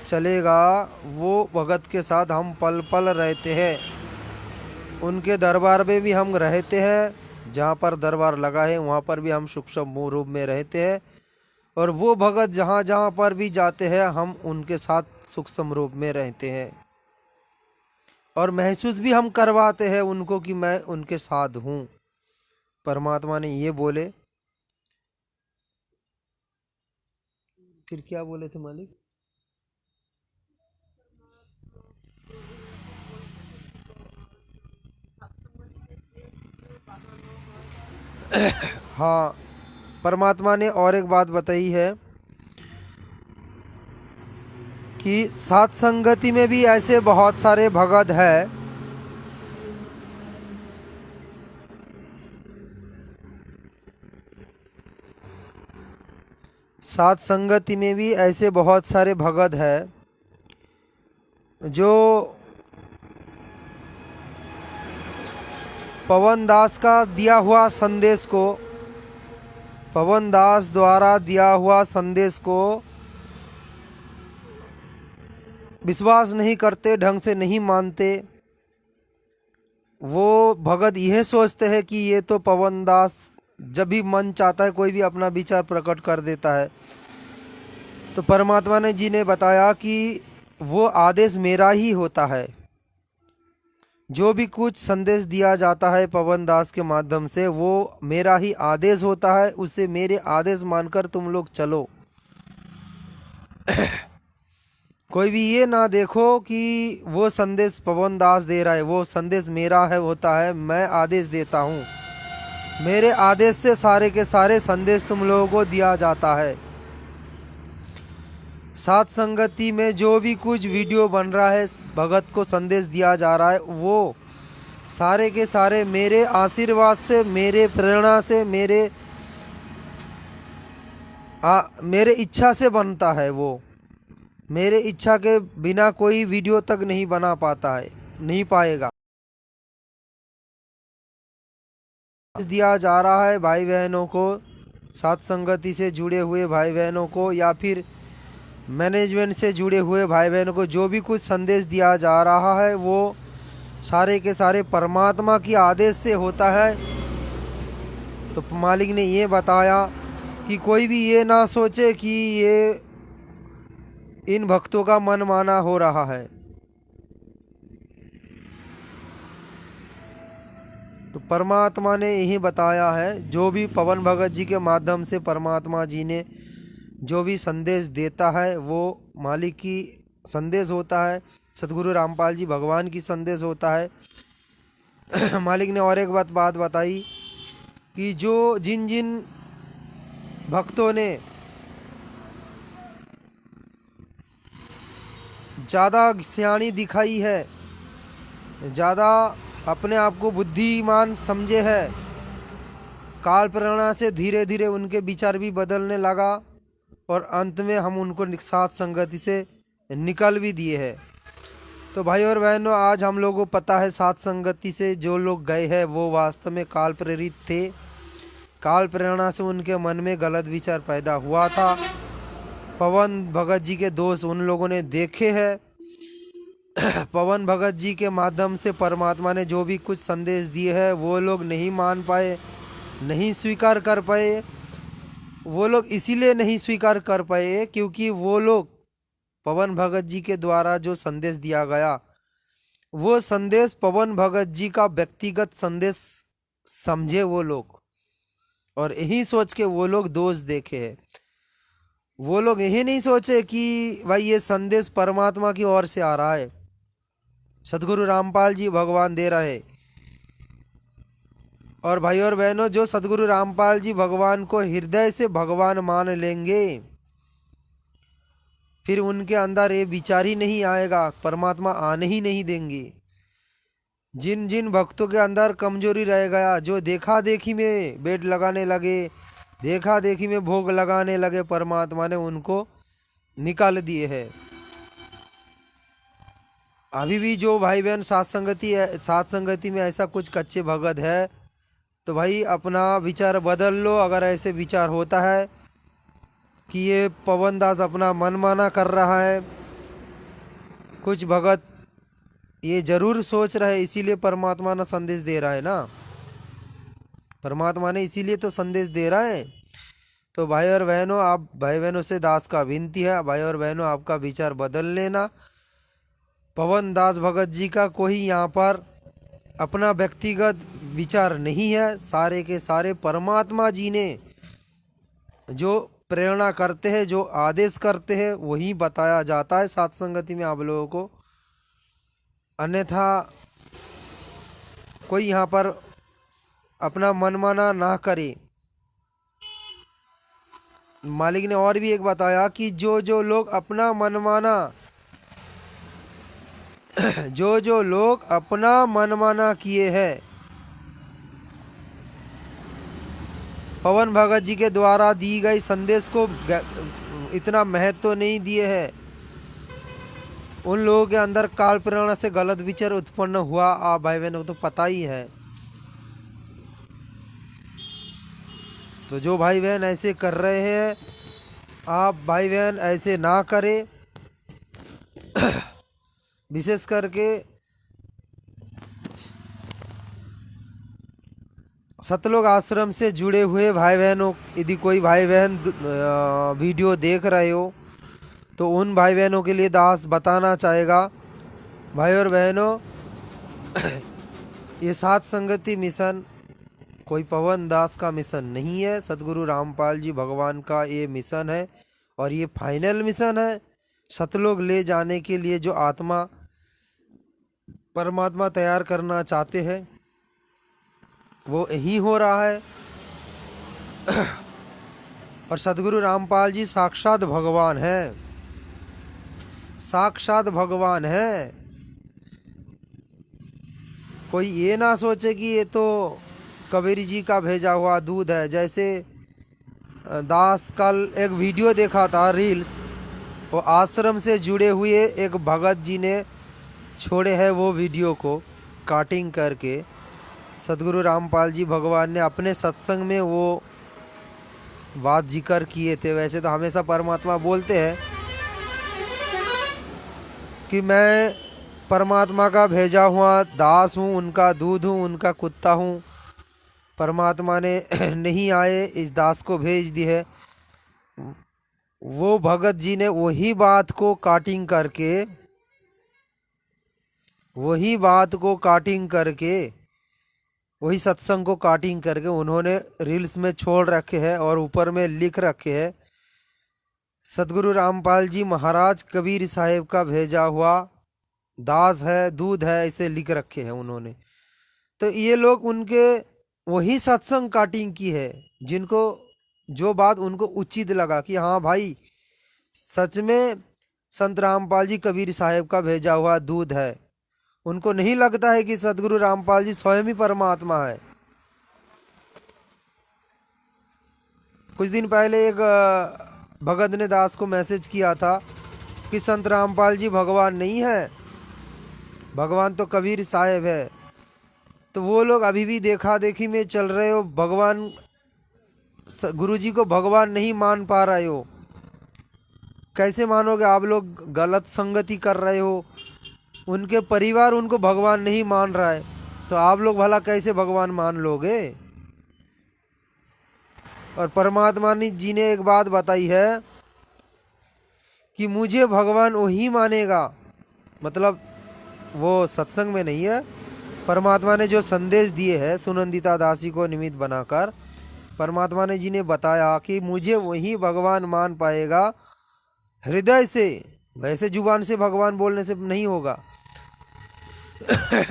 चलेगा, वो भगत के साथ हम पल पल रहते हैं। उनके दरबार में भी हम रहते हैं, जहाँ पर दरबार लगा है वहाँ पर भी हम सूक्ष्म रूप में रहते हैं। और वो भगत जहाँ जहाँ पर भी जाते हैं, हम उनके साथ सूक्ष्म रूप में रहते हैं। और महसूस भी हम करवाते हैं उनको कि मैं उनके साथ हूँ। परमात्मा ने ये बोले। फिर क्या बोले थे मालिक? हाँ, परमात्मा ने और एक बात बताई है कि सात संगति में भी ऐसे बहुत सारे भगत हैं सात संगति में भी ऐसे बहुत सारे भगत हैं जो पवन दास का दिया हुआ संदेश को, पवन दास द्वारा दिया हुआ संदेश को विश्वास नहीं करते, ढंग से नहीं मानते। वो भगत यह सोचते हैं कि ये तो पवन दास जब भी मन चाहता है कोई भी अपना विचार प्रकट कर देता है। तो परमात्मा ने जी ने बताया कि वो आदेश मेरा ही होता है। जो भी कुछ संदेश दिया जाता है पवन दास के माध्यम से, वो मेरा ही आदेश होता है। उसे मेरे आदेश मानकर तुम लोग चलो। कोई भी ये ना देखो कि वो संदेश पवन दास दे रहा है, वो संदेश मेरा है होता है। मैं आदेश देता हूँ, मेरे आदेश से सारे के सारे संदेश तुम लोगों को दिया जाता है। सात संगति में जो भी कुछ वीडियो बन रहा है, भगत को संदेश दिया जा रहा है, वो सारे के सारे मेरे आशीर्वाद से, मेरे प्रेरणा से, मेरे इच्छा से बनता है। वो मेरे इच्छा के बिना कोई वीडियो तक नहीं बना पाता है, नहीं पाएगा। दिया जा रहा है भाई बहनों को, सात संगति से जुड़े हुए भाई बहनों को या फिर मैनेजमेंट से जुड़े हुए भाई बहनों को, जो भी कुछ संदेश दिया जा रहा है वो सारे के सारे परमात्मा की आदेश से होता है। तो मालिक ने ये बताया कि कोई भी ये ना सोचे कि ये इन भक्तों का मन माना हो रहा है। तो परमात्मा ने यही बताया है, जो भी पवन भगत जी के माध्यम से परमात्मा जी ने जो भी संदेश देता है वो मालिक की संदेश होता है, सदगुरु रामपाल जी भगवान की संदेश होता है। मालिक ने और एक बात बताई कि जो जिन जिन भक्तों ने ज़्यादा सियाणी दिखाई है, ज़्यादा अपने आप को बुद्धिमान समझे है, काल प्रेरणा से धीरे धीरे उनके विचार भी बदलने लगा और अंत में हम उनको साथ संगति से निकल भी दिए हैं। तो भाई और बहनों, आज हम लोगों को पता है साथ संगति से जो लोग गए हैं वो वास्तव में काल प्रेरित थे। काल प्रेरणा से उनके मन में गलत विचार पैदा हुआ था। पवन भगत जी के दोष उन लोगों ने देखे हैं। पवन भगत जी के माध्यम से परमात्मा ने जो भी कुछ संदेश दिए हैं वो लोग नहीं मान पाए, नहीं स्वीकार कर पाए। वो लोग इसीलिए नहीं स्वीकार कर पाए क्योंकि वो लोग पवन भगत जी के द्वारा जो संदेश दिया गया वो संदेश पवन भगत जी का व्यक्तिगत संदेश समझे वो लोग, और यही सोच के वो लोग दोष देखे हैं। वो लोग यही नहीं सोचे कि भाई ये संदेश परमात्मा की ओर से आ रहा है, सदगुरु रामपाल जी भगवान दे रहे। और भाई और बहनों, जो सदगुरु रामपाल जी भगवान को हृदय से भगवान मान लेंगे फिर उनके अंदर ये विचार ही नहीं आएगा, परमात्मा आने ही नहीं देंगे। जिन जिन भक्तों के अंदर कमजोरी रह गया, जो देखा देखी में बेड लगाने लगे, देखा देखी में भोग लगाने लगे, परमात्मा ने उनको निकाल दिए हैं। अभी भी जो भाई बहन साथ संगति में ऐसा कुछ कच्चे भगत है तो भाई अपना विचार बदल लो। अगर ऐसे विचार होता है कि ये पवन दास अपना मनमाना कर रहा है, कुछ भगत ये जरूर सोच रहे, इसीलिए परमात्मा ने संदेश दे रहा है ना, परमात्मा ने इसीलिए तो संदेश दे रहा है। तो भाई और बहनों, आप भाई बहनों से दास का विनती है, भाई और बहनों आपका विचार बदल लेना। पवन दास भगत जी का कोई यहाँ पर अपना व्यक्तिगत विचार नहीं है, सारे के सारे परमात्मा जी ने जो प्रेरणा करते हैं, जो आदेश करते हैं वही बताया जाता है साथ संगति में आप लोगों को। अन्यथा कोई यहाँ पर अपना मनमाना ना करे। मालिक ने और भी एक बताया कि जो जो लोग अपना मनमाना जो लोग अपना मनमाना किए हैं, पवन भगत जी के द्वारा दी गई संदेश को इतना महत्व नहीं दिए हैं, उन लोगों के अंदर काल प्रेरणा से गलत विचार उत्पन्न हुआ। आप भाई बहनों को तो पता ही है। तो जो भाई बहन ऐसे कर रहे हैं, आप भाई बहन ऐसे ना करें। विशेष करके सतलोक आश्रम से जुड़े हुए भाई बहनों, यदि कोई भाई बहन वीडियो देख रहे हो तो उन भाई बहनों के लिए दास बताना चाहेगा, भाई और बहनों, ये साथ संगति मिशन कोई पवन दास का मिशन नहीं है, सदगुरु रामपाल जी भगवान का ये मिशन है और ये फाइनल मिशन है। सतलोक ले जाने के लिए जो आत्मा परमात्मा तैयार करना चाहते हैं वो यही हो रहा है। और सदगुरु रामपाल जी साक्षात भगवान है, साक्षात भगवान है। कोई ये ना सोचे कि ये तो कबीर जी का भेजा हुआ दूध है। जैसे दास कल एक वीडियो देखा था रील्स, वो आश्रम से जुड़े हुए एक भगत जी ने छोड़े हैं वो वीडियो को काटिंग करके। सदगुरु रामपाल जी भगवान ने अपने सत्संग में वो बात जिक्र किए थे। वैसे तो हमेशा परमात्मा बोलते हैं कि मैं परमात्मा का भेजा हुआ दास हूँ, उनका दूध हूँ, उनका कुत्ता हूँ। परमात्मा ने नहीं आए इस दास को भेज दी है वो भगत जी ने वही बात को काटिंग करके वही सत्संग को काटिंग करके उन्होंने रील्स में छोड़ रखे हैं और ऊपर में लिख रखे हैं, सदगुरु रामपाल जी महाराज कबीर साहेब का भेजा हुआ दास है, दूध है, ऐसे लिख रखे हैं उन्होंने। तो ये लोग उनके वही सत्संग काटिंग की है, जिनको जो बात उनको उचित लगा कि हाँ भाई सच में संत रामपाल जी कबीर साहेब का भेजा हुआ दूध है। उनको नहीं लगता है कि सदगुरु रामपाल जी स्वयं ही परमात्मा है। कुछ दिन पहले एक भगत ने दास को मैसेज किया था कि संत रामपाल जी भगवान नहीं है, भगवान तो कबीर साहेब है। तो वो लोग अभी भी देखा देखी में चल रहे हो, भगवान गुरुजी को भगवान नहीं मान पा रहे हो। कैसे मानोगे? आप लोग गलत संगति कर रहे हो, उनके परिवार उनको भगवान नहीं मान रहा है, तो आप लोग भला कैसे भगवान मान लोगे? और परमात्मा जी ने एक बात बताई है कि मुझे भगवान वही मानेगा, मतलब वो सत्संग में नहीं है, परमात्मा ने जो संदेश दिए है सुनंदिता दासी को निमित्त बनाकर परमात्मा ने जी ने बताया कि मुझे वही भगवान मान पाएगा हृदय से। वैसे जुबान से भगवान बोलने से नहीं होगा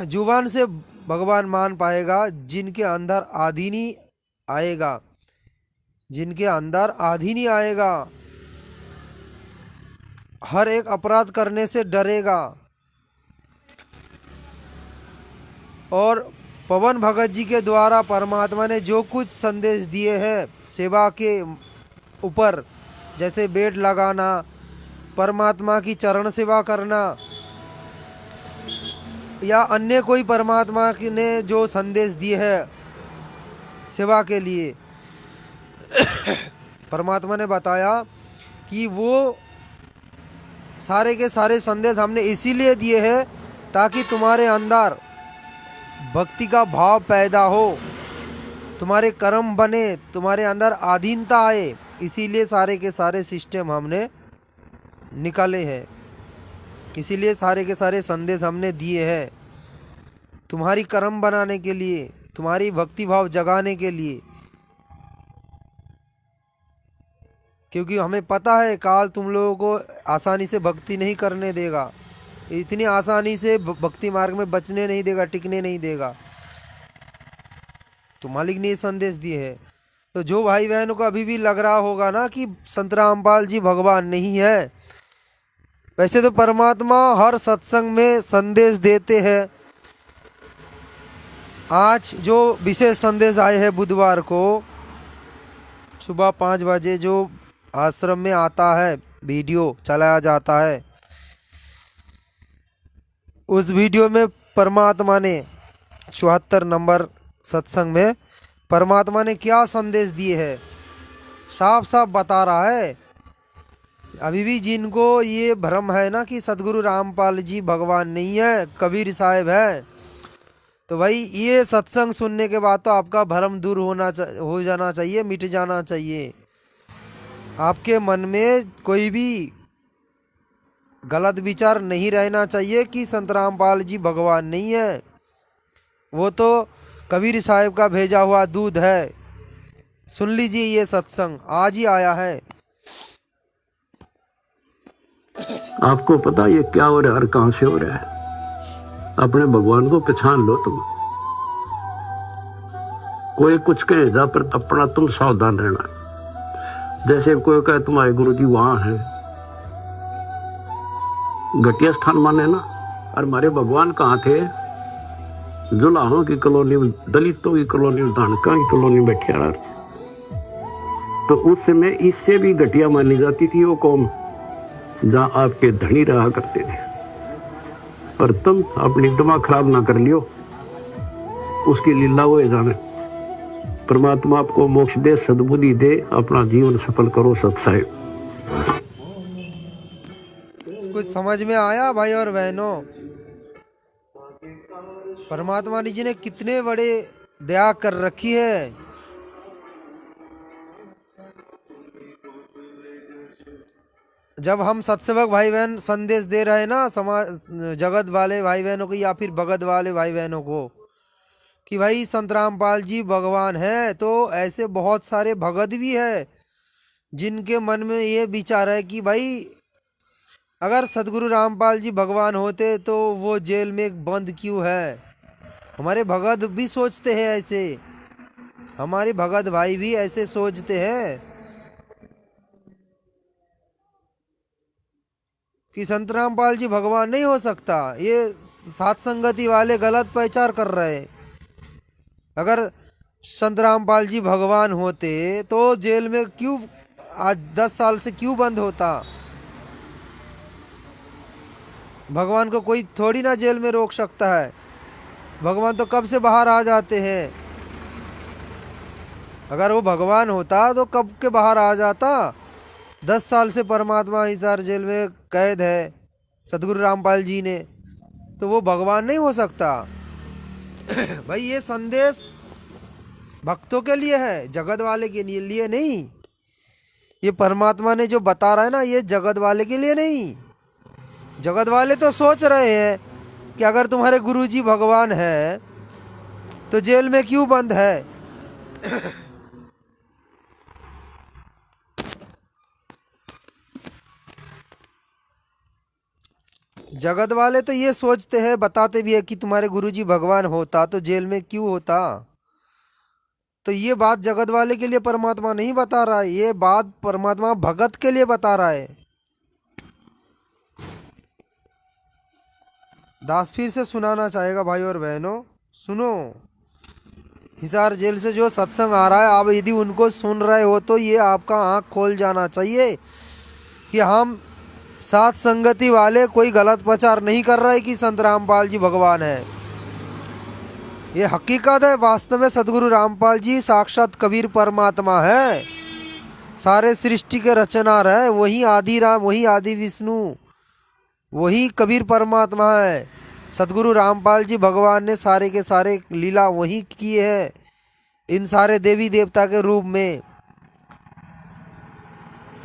जुबान से भगवान मान पाएगा जिनके अंदर आधीनी आएगा, जिनके अंदर आधीनी आएगा, हर एक अपराध करने से डरेगा। और पवन भगत जी के द्वारा परमात्मा ने जो कुछ संदेश दिए हैं सेवा के ऊपर, जैसे बेड लगाना, परमात्मा की चरण सेवा करना, या अन्य कोई परमात्मा ने जो संदेश दिए हैं सेवा के लिए, परमात्मा ने बताया कि वो सारे के सारे संदेश हमने इसीलिए दिए हैं ताकि तुम्हारे अंदर भक्ति का भाव पैदा हो, तुम्हारे कर्म बने, तुम्हारे अंदर आधीनता आए। इसीलिए सारे के सारे सिस्टम हमने निकाले हैं, इसीलिए सारे के सारे संदेश हमने दिए हैं, तुम्हारी कर्म बनाने के लिए, तुम्हारी भक्ति भाव जगाने के लिए। क्योंकि हमें पता है काल तुम लोगों को आसानी से भक्ति नहीं करने देगा, इतनी आसानी से भक्ति मार्ग में बचने नहीं देगा, टिकने नहीं देगा। तो मालिक ने ये संदेश दिए है। तो जो भाई बहनों को अभी भी लग रहा होगा ना कि संत रामपाल जी भगवान नहीं है, वैसे तो परमात्मा हर सत्संग में संदेश देते हैं। आज जो विशेष संदेश आए हैं बुधवार को सुबह 5 बजे जो आश्रम में आता है, वीडियो चलाया जाता है, उस वीडियो में परमात्मा ने 74 नंबर सत्संग में परमात्मा ने क्या संदेश दिए है साफ साफ बता रहा है। अभी भी जिनको ये भ्रम है ना कि सदगुरु रामपाल जी भगवान नहीं है, कबीर साहेब है, तो भाई ये सत्संग सुनने के बाद तो आपका भ्रम दूर हो जाना चाहिए, मिट जाना चाहिए। आपके मन में कोई भी गलत विचार नहीं रहना चाहिए कि संत रामपाल जी भगवान नहीं है, वो तो कबीर साहेब का भेजा हुआ दूध है। सुन लीजिए, ये सत्संग आज ही आया है। आपको पता ये क्या हो रहा है और कहां से हो रहा है? अपने भगवान को पहचान लो तुम। कोई कुछ कहे जा पर अपना तुम सावधान रहना। जैसे कोई कहे तुम्हारे गुरु जी वहां है, घटिया स्थान माने ना। और हमारे भगवान कहाँ थे? जुलाहों की कॉलोनी में, दलितों की कॉलोनी में, धानका की कॉलोनी में बैठे यार। तो उस समय इससे भी घटिया मानी जाती थी वो कौम जहां आपके धनी रहा करते थे। और तुम अपनी दिमाग खराब ना कर लियो, उसकी लीला वो जाने। परमात्मा आपको मोक्ष दे, सद्बुद्धि दे, अपना जीवन सफल करो सब साहेब। कुछ समझ में आया भाई और बहनों? परमात्मा जी ने कितने बड़े दया कर रखी है। जब हम सत्सेवक भाई बहन संदेश दे रहे हैं ना समाज जगत वाले भाई बहनों को या फिर भगत वाले भाई बहनों को कि भाई संत रामपाल जी भगवान है, तो ऐसे बहुत सारे भगत भी है जिनके मन में ये विचार है कि भाई अगर सदगुरु रामपाल जी भगवान होते तो वो जेल में बंद क्यों है। हमारे भगत भी सोचते हैं ऐसे, हमारे भगत भाई भी ऐसे सोचते हैं कि संत रामपाल जी भगवान नहीं हो सकता। ये सात संगति वाले गलत प्रचार कर रहे हैं। अगर संत रामपाल जी भगवान होते तो जेल में क्यों आज 10 साल से क्यों बंद होता। भगवान को कोई थोड़ी ना जेल में रोक सकता है, भगवान तो कब से बाहर आ जाते हैं। अगर वो भगवान होता तो कब के बाहर आ जाता। 10 साल से परमात्मा हिसार जेल में कैद है सदगुरु रामपाल जी ने, तो वो भगवान नहीं हो सकता। भाई ये संदेश भक्तों के लिए है, जगत वाले के लिए नहीं। ये परमात्मा ने जो बता रहा है ना, ये जगत वाले के लिए नहीं। जगत वाले तो सोच रहे हैं कि अगर तुम्हारे गुरुजी भगवान है तो जेल में क्यों बंद है। जगत वाले तो ये सोचते हैं, बताते भी है कि तुम्हारे गुरुजी भगवान होता तो जेल में क्यों होता। तो ये बात जगत वाले के लिए परमात्मा नहीं बता रहा है, ये बात परमात्मा भगत के लिए बता रहा है। दास फिर से सुनाना चाहेगा भाई और बहनों, सुनो। हिसार जेल से जो सत्संग आ रहा है, आप यदि उनको सुन रहे हो तो ये आपका आँख खोल जाना चाहिए कि हम सात संगति वाले कोई गलत प्रचार नहीं कर रहे कि संत रामपाल जी भगवान है। ये हकीकत है, वास्तव में सदगुरु रामपाल जी साक्षात कबीर परमात्मा है, सारे सृष्टि के रचनार है। वही आदि राम, वही आदि विष्णु, वही कबीर परमात्मा है। सदगुरु रामपाल जी भगवान ने सारे के सारे लीला वही किए हैं इन सारे देवी देवता के रूप में।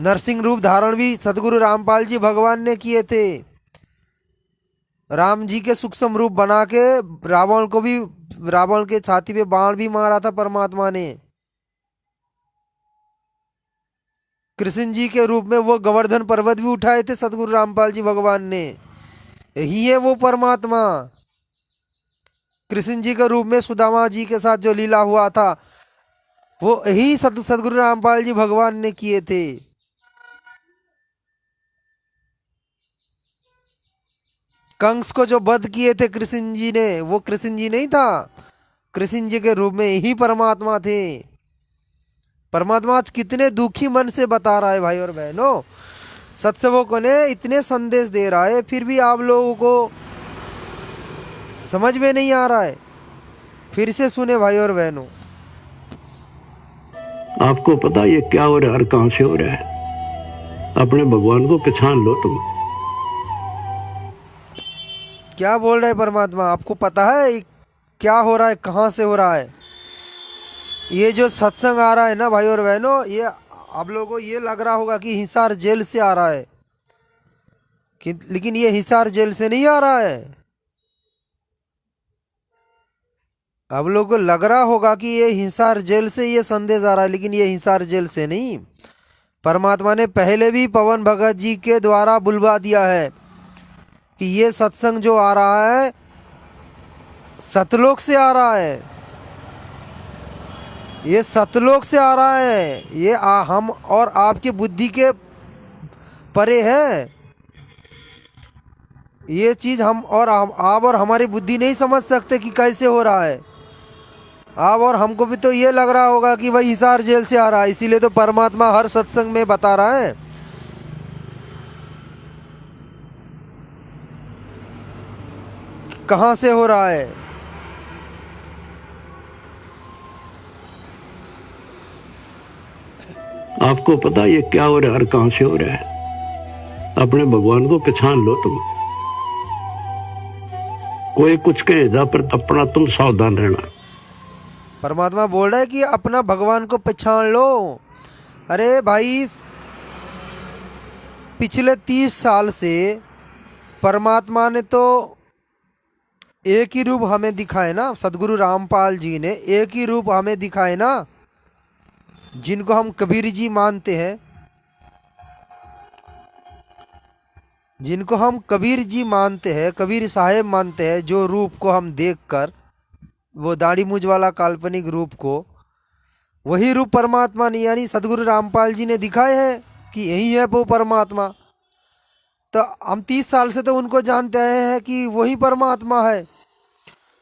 नरसिंह रूप धारण भी सदगुरु रामपाल जी भगवान ने किए थे। राम जी के सूक्ष्म रूप बना के रावण को भी, रावण के छाती पे बाण भी मारा था परमात्मा ने। कृष्ण जी के रूप में वो गोवर्धन पर्वत भी उठाए थे सदगुरु रामपाल जी भगवान ने। यही है वो परमात्मा। कृष्ण जी के रूप में सुदामा जी के साथ जो लीला हुआ था वो यही सदगुरु रामपाल जी भगवान ने किए थे। कंस को जो वध किए थे कृष्ण जी ने, वो कृष्ण जी नहीं था, कृष्ण जी के रूप में यही परमात्मा थे। परमात्मा आज कितने दुखी मन से बता रहा है भाई और बहनों, सत्संगों ने इतने संदेश दे रहा है फिर भी आप लोगों को समझ में नहीं आ रहा है। फिर से सुने भाई और बहनों। आपको पता ये क्या हो रहा है और कहां से हो रहा है? अपने भगवान को पहचान लो तुम। क्या बोल रहे परमात्मा, आपको पता है क्या हो रहा है, कहाँ से हो रहा है? ये जो सत्संग आ रहा है ना भाई और बहनों, ये आप लोगों को ये लग रहा होगा कि हिसार जेल से आ रहा है लेकिन ये हिसार जेल से नहीं आ रहा है। आप लोगों को लग रहा होगा कि ये हिसार जेल से ये संदेश आ रहा है, लेकिन ये हिसार जेल से नहीं। परमात्मा ने पहले भी पवन भगत जी के द्वारा बुलवा दिया है कि ये सत्संग जो आ रहा है सतलोक से आ रहा है, ये सतलोक से आ रहा है। ये हम और आपकी बुद्धि के परे है। ये चीज़ हम और आप और हमारी बुद्धि नहीं समझ सकते कि कैसे हो रहा है। आप और हमको भी तो ये लग रहा होगा कि भाई हिसार जेल से आ रहा है, इसीलिए तो परमात्मा हर सत्संग में बता रहा है। कहाँ से हो रहा है? आपको पता ये क्या हो रहा है और कहां से हो रहा है? अपने भगवान को पहचान लो तुम। कोई कुछ कहे जा पर अपना तुम सावधान रहना। परमात्मा बोल रहा है कि अपना भगवान को पहचान लो। अरे भाई पिछले 30 साल से परमात्मा ने तो एक ही रूप हमें दिखाए ना, सदगुरु रामपाल जी ने एक ही रूप हमें दिखाए ना, जिनको हम कबीर जी मानते हैं, जिनको हम कबीर जी मानते हैं, कबीर साहेब मानते हैं, जो रूप को हम देखकर, वो दाढ़ी मूंछ वाला काल्पनिक रूप को, वही रूप परमात्मा ने यानी सदगुरु रामपाल जी ने दिखाए हैं कि यही है वो परमात्मा। तो हम 30 साल से तो उनको जानते आए हैं कि वही परमात्मा है।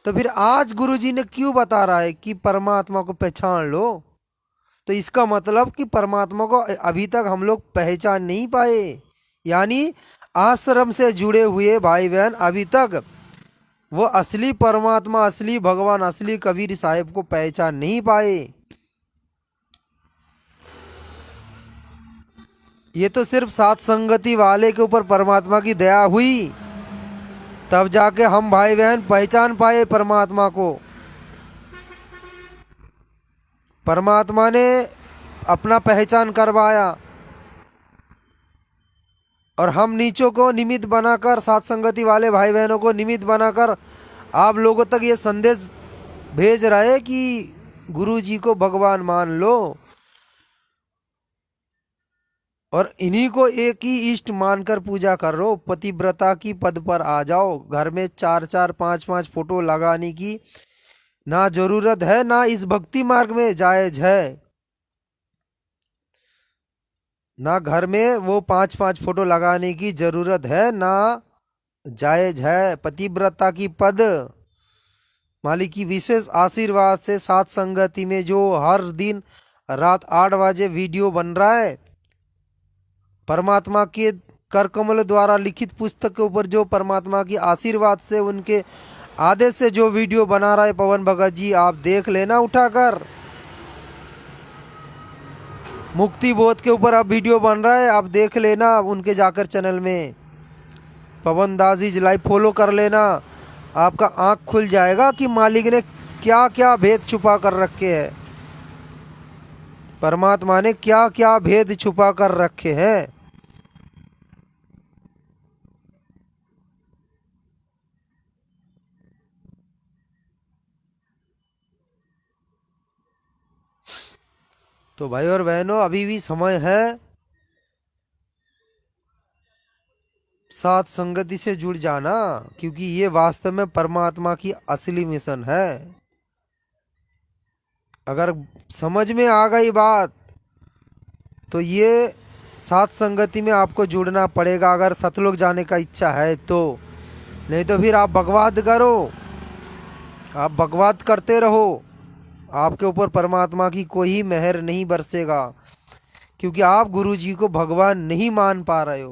तो फिर आज गुरु जी ने क्यों बता रहा है कि परमात्मा को पहचान लो? तो इसका मतलब कि परमात्मा को अभी तक हम लोग पहचान नहीं पाए, यानी आश्रम से जुड़े हुए भाई बहन अभी तक वो असली परमात्मा, असली भगवान, असली कबीर साहिब को पहचान नहीं पाए। ये तो सिर्फ साथ संगति वाले के ऊपर परमात्मा की दया हुई, तब जाके हम भाई बहन पहचान पाए परमात्मा को। परमात्मा ने अपना पहचान करवाया और हम नीचों को निमित्त बनाकर, साथ संगति वाले भाई बहनों को निमित्त बनाकर आप लोगों तक ये संदेश भेज रहे कि गुरु जी को भगवान मान लो और इन्हीं को एक ही इष्ट मानकर पूजा करो। पतिव्रता की पद पर आ जाओ। घर में 4-4, 5-5 फोटो लगाने की ना जरूरत है, ना इस भक्ति मार्ग में जायज है। ना घर में वो 5-5 फोटो लगाने की जरूरत है, ना जायज है। पतिव्रता की पद मालिक की विशेष आशीर्वाद से साथ संगति में जो हर दिन रात 8 बजे वीडियो बन रहा है, परमात्मा के कर कमल द्वारा लिखित पुस्तक के ऊपर जो परमात्मा की आशीर्वाद से, उनके आदेश से जो वीडियो बना रहा है पवन भगत जी, आप देख लेना उठाकर। मुक्ति बोध के ऊपर अब वीडियो बन रहा है, आप देख लेना उनके जाकर चैनल में पवन दास जी लाइव फॉलो कर लेना। आपका आंख खुल जाएगा कि मालिक ने क्या क्या भेद छुपा कर रखे हैं, परमात्मा ने क्या क्या भेद छुपा कर रखे हैं। तो भाई और बहनों, अभी भी समय है, साथ संगति से जुड़ जाना, क्योंकि ये वास्तव में परमात्मा की असली मिशन है। अगर समझ में आ गई बात तो ये साथ संगति में आपको जुड़ना पड़ेगा, अगर सतलोक जाने का इच्छा है तो। नहीं तो फिर आप बकवाद करो, आप बकवाद करते रहो, आपके ऊपर परमात्मा की कोई मेहर नहीं बरसेगा, क्योंकि आप गुरु जी को भगवान नहीं मान पा रहे हो।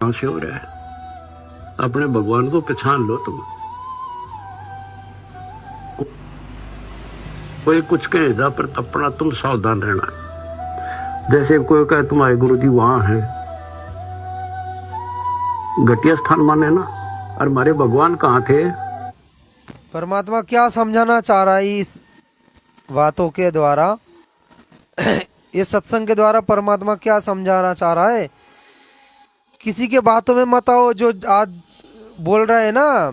कहां से हो रहा है? अपने भगवान को पहचान लो तुम। कोई कुछ कहेगा पर अपना तुम सावधान रहना। जैसे कोई कहे तुम्हारे गुरु जी वहां हैं, घटिया स्थान माने ना, और हमारे भगवान कहाँ थे? परमात्मा क्या समझाना चाह रहा है इस बातों के द्वारा, इस सत्संग के द्वारा परमात्मा क्या समझाना चाह रहा है? किसी के बातों में मत आओ। जो आज बोल रहे हैं ना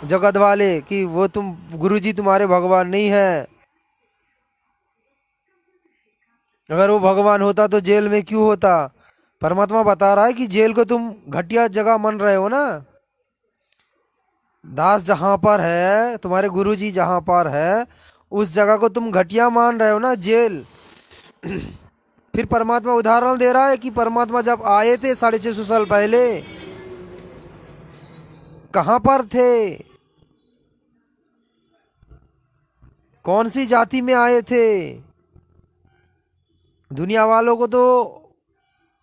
जगत वाले कि वो तुम गुरुजी तुम्हारे भगवान नहीं है, अगर वो भगवान होता तो जेल में क्यों होता? परमात्मा बता रहा है कि जेल को तुम घटिया जगह मान रहे हो ना। दास जहां पर है, तुम्हारे गुरुजी जहां पर है, उस जगह को तुम घटिया मान रहे हो ना, जेल। फिर परमात्मा उदाहरण दे रहा है कि परमात्मा जब आए थे 650 साल पहले, कहां पर थे, कौन सी जाति में आए थे। दुनिया वालों को तो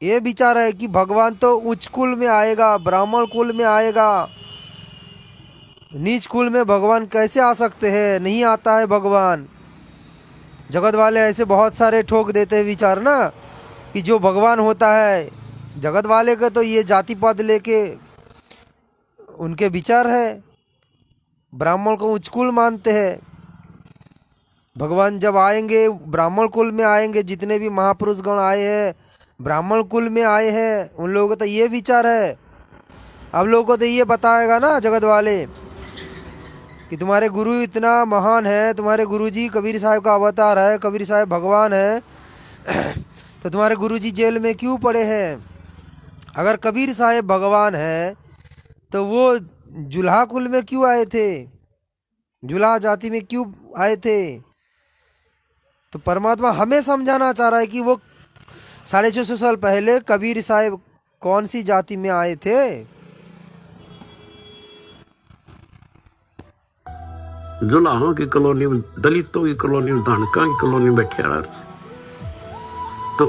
ये विचार है कि भगवान तो उच्च कुल में आएगा, ब्राह्मण कुल में आएगा, नीच कुल में भगवान कैसे आ सकते हैं? नहीं आता है भगवान। जगत वाले ऐसे बहुत सारे ठोक देते हैं विचार ना कि जो भगवान होता है, जगत वाले का तो ये जाति पद लेके उनके विचार है, ब्राह्मण को उच्च कुल मानते हैं। भगवान जब आएंगे ब्राह्मण कुल में आएंगे, जितने भी महापुरुष गण आए हैं ब्राह्मण कुल में आए हैं, उन लोगों का तो ये विचार है। अब लोगों को तो ये बताएगा ना जगत वाले कि तुम्हारे गुरु इतना महान है, तुम्हारे गुरुजी कबीर साहब का अवतार है, कबीर साहब भगवान है तो तुम्हारे गुरुजी जेल में क्यों पड़े हैं? अगर कबीर साहब भगवान है तो वो जुल्हा कुल में क्यों आए थे, जुल्हा जाति में क्यों आए थे? तो परमात्मा हमें समझाना चाह रहा है कि वो 650 साल पहले कबीर साहब कौन सी जाति में आए थे। जुलाहों की कॉलोनी में, दलितों की कॉलोनी में, धानका की कॉलोनी में बैठे रहा। तो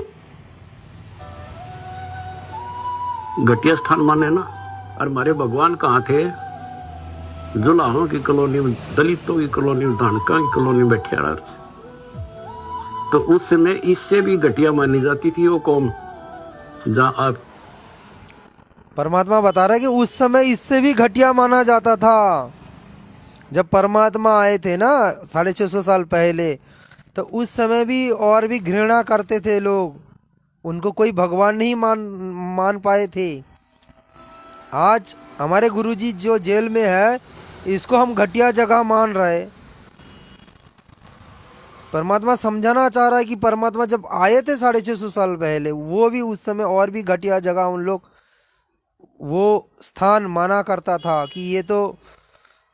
घटिया स्थान माने ना। और हमारे भगवान कहाँ थे? जुलाहों की कॉलोनी में, दलितों की कॉलोनी में, धानका की कॉलोनी में बैठे रहा। तो उस समय इससे भी घटिया मानी जाती थी वो कौम। जहाँ आप परमात्मा बता रहा है कि उस समय इससे भी घटिया माना जाता था। जब परमात्मा आए थे ना 650 साल पहले, तो उस समय भी और भी घृणा करते थे लोग, उनको कोई भगवान नहीं मान पाए थे। आज हमारे गुरुजी जो जेल में है, इसको हम घटिया जगह मान रहे। परमात्मा समझाना चाह रहा है कि परमात्मा जब आए थे 650 साल पहले, वो भी उस समय और भी घटिया जगह उन लोग वो स्थान माना करता था कि ये तो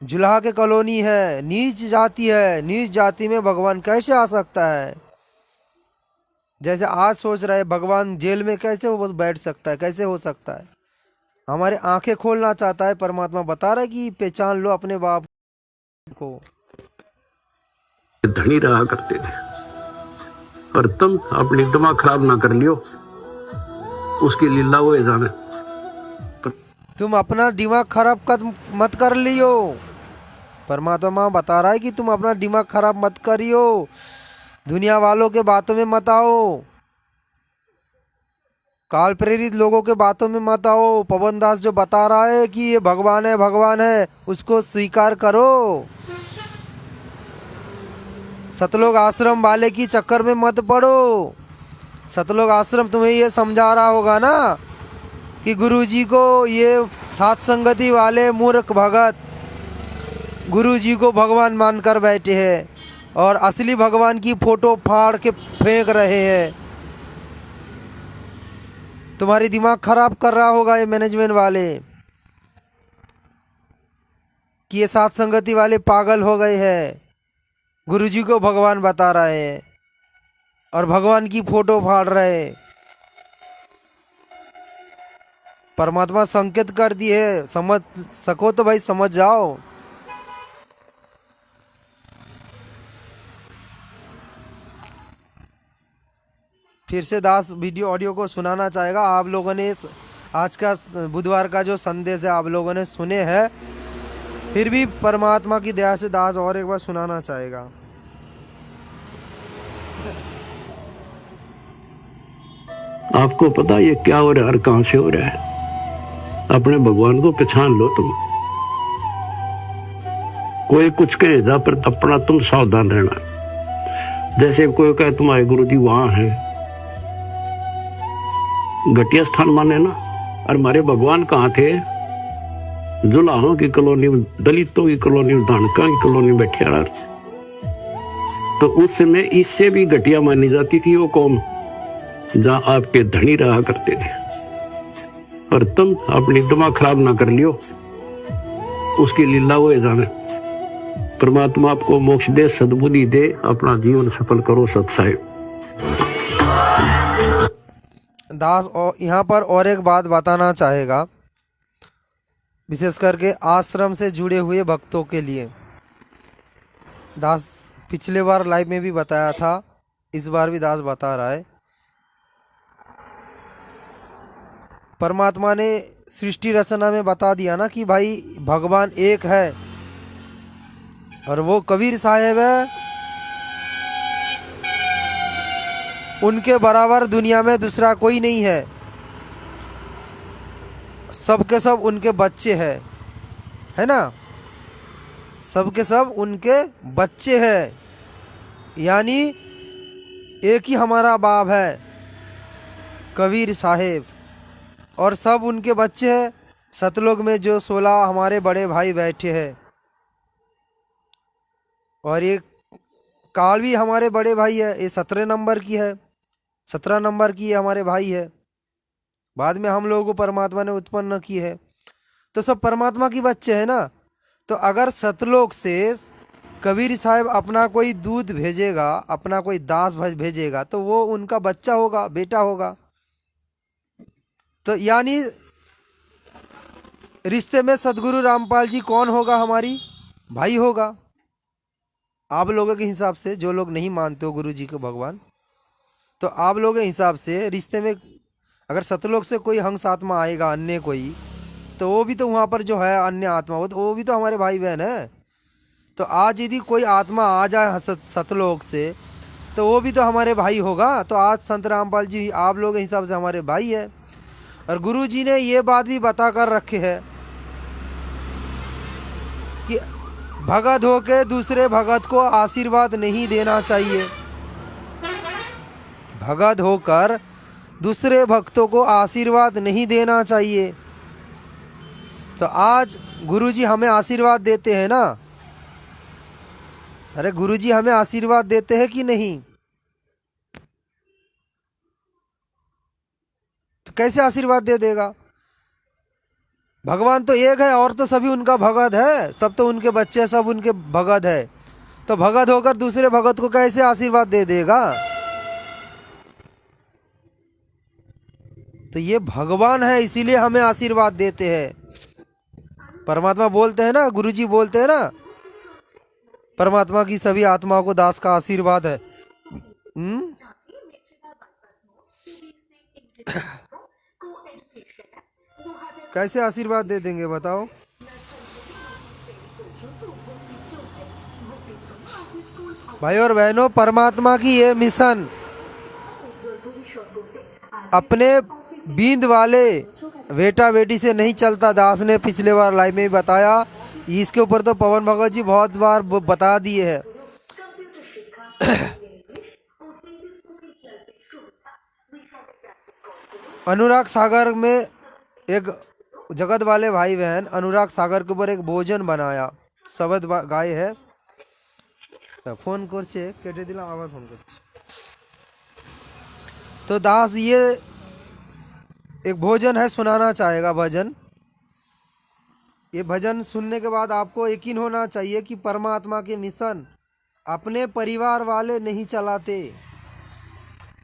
जुल्हा के कॉलोनी है, नीच जाति है, नीच जाति में भगवान कैसे आ सकता है? जैसे आज सोच रहे भगवान जेल में कैसे वो बैठ सकता है, कैसे हो सकता है? हमारे आंखें खोलना चाहता है। परमात्मा बता रहा है कि पहचान लो अपने बाप को। धनी रहा करते थे, और तुम अपनी दिमाग खराब ना कर लियो, उसकी लीला वो है जाने। तुम अपना दिमाग खराब मत कर लियो। परमात्मा बता रहा है कि तुम अपना दिमाग खराब मत करियो, दुनिया वालों के बातों में मत आओ, काल प्रेरित लोगों के बातों में मत आओ। पवन दास जो बता रहा है कि ये भगवान है, भगवान है, उसको स्वीकार करो। सतलोक आश्रम वाले की चक्कर में मत पड़ो। सतलोक आश्रम तुम्हें ये समझा रहा होगा ना कि गुरुजी को ये सात संगति वाले मूर्ख भगत गुरुजी को भगवान मानकर बैठे हैं और असली भगवान की फोटो फाड़ के फेंक रहे हैं। तुम्हारी दिमाग खराब कर रहा होगा ये मैनेजमेंट वाले कि ये सात संगति वाले पागल हो गए हैं, गुरुजी को भगवान बता रहे हैं और भगवान की फोटो फाड़ रहे हैं। परमात्मा संकेत कर दिए, समझ सको तो भाई समझ जाओ। फिर से दास वीडियो ऑडियो को सुनाना चाहेगा। आप लोगों ने आज का बुधवार का जो संदेश है आप लोगों ने सुने हैं, फिर भी परमात्मा की दया से दास और एक बार सुनाना चाहेगा। आपको पता ये क्या हो रहा है और कहां से हो रहा है? अपने भगवान को पहचान लो तुम। कोई कुछ कहे जा पर अपना तुम सावधान रहना। जैसे कोई कहे तुम्हारे गुरु जी वहां है, घटिया स्थान माने ना। और हमारे भगवान कहाँ थे? जुलाहों की कॉलोनी में, दलितों की कॉलोनी में, धानका की कॉलोनी में बैठे रहा। तो उस समय इससे भी घटिया मानी जाती थी वो कौम, जहां आपके धनी रहा करते थे। और तुम अपनी दिमाग खराब ना कर लियो, उसकी लीला वो है जाने। परमात्मा आपको मोक्ष दे, सद्बुद्धि दे, अपना जीवन सफल करो सत साहिब। दास और यहाँ पर और एक बात बताना चाहेगा, विशेष करके आश्रम से जुड़े हुए भक्तों के लिए। दास पिछले बार लाइव में भी बताया था, इस बार भी दास बता रहा है। परमात्मा ने सृष्टि रचना में बता दिया ना कि भाई भगवान एक है और वो कबीर साहब है। उनके बराबर दुनिया में दूसरा कोई नहीं है। सब के सब उनके बच्चे हैं, है ना? सब के सब उनके बच्चे हैं। यानी एक ही हमारा बाप है, कबीर साहेब, और सब उनके बच्चे हैं। सतलोक में जो 16 हमारे बड़े भाई बैठे हैं, और ये काल भी हमारे बड़े भाई है। ये 17 नंबर की है, 17 नंबर की ये हमारे भाई है। बाद में हम लोगों को परमात्मा ने उत्पन्न की है, तो सब परमात्मा की बच्चे हैं ना। तो अगर सतलोक से कबीर साहब अपना कोई दूध भेजेगा, अपना कोई दास भेजेगा, तो वो उनका बच्चा होगा, बेटा होगा। तो यानी रिश्ते में सदगुरु रामपाल जी कौन होगा? हमारी भाई होगा। आप लोगों के हिसाब से, जो लोग नहीं मानते हो गुरु जी को भगवान, तो आप लोगों के हिसाब से रिश्ते में अगर सतलोक से कोई हंस आत्मा आएगा, अन्य कोई, तो वो भी तो वहाँ पर जो है अन्य आत्मा, वो भी तो हमारे भाई बहन है। तो आज यदि कोई आत्मा आ जाए सतलोक से, तो वो भी तो हमारे भाई होगा। तो आज संत रामपाल जी आप लोगों के हिसाब से हमारे भाई है। और गुरु जी ने ये बात भी बता कर रखे है कि भगत होके दूसरे भगत को आशीर्वाद नहीं देना चाहिए। भगत होकर दूसरे भक्तों को आशीर्वाद नहीं देना चाहिए। तो आज गुरुजी हमें आशीर्वाद देते हैं ना। अरे गुरुजी हमें आशीर्वाद देते हैं कि नहीं? तो कैसे आशीर्वाद दे देगा? भगवान तो एक है और तो सभी उनका भगत है, सब तो उनके बच्चे, सब उनके भगत है। तो भगत होकर दूसरे भगत को कैसे आशीर्वाद दे देगा? तो ये भगवान है, इसीलिए हमें आशीर्वाद देते हैं। परमात्मा बोलते हैं ना, गुरुजी बोलते हैं ना, परमात्मा की सभी आत्माओं को दास का आशीर्वाद है। कैसे आशीर्वाद दे देंगे बताओ? भाई और बहनों, परमात्मा की ये मिशन अपने बींद वाले बेटा बेटी से नहीं चलता। दास ने पिछले बार लाइव में बताया, इसके ऊपर तो पवन भगत जी बहुत बार बता दिए हैं। अनुराग सागर में एक जगत वाले भाई बहन अनुराग सागर के ऊपर एक भोजन बनाया, शब्द गाय है। फोन करছে কেটে দিলাম, আবার ফোন করছে। तो दास ये एक भोजन है, सुनाना चाहेगा भजन। ये भजन सुनने के बाद आपको यकीन होना चाहिए कि परमात्मा के मिशन अपने परिवार वाले नहीं चलाते।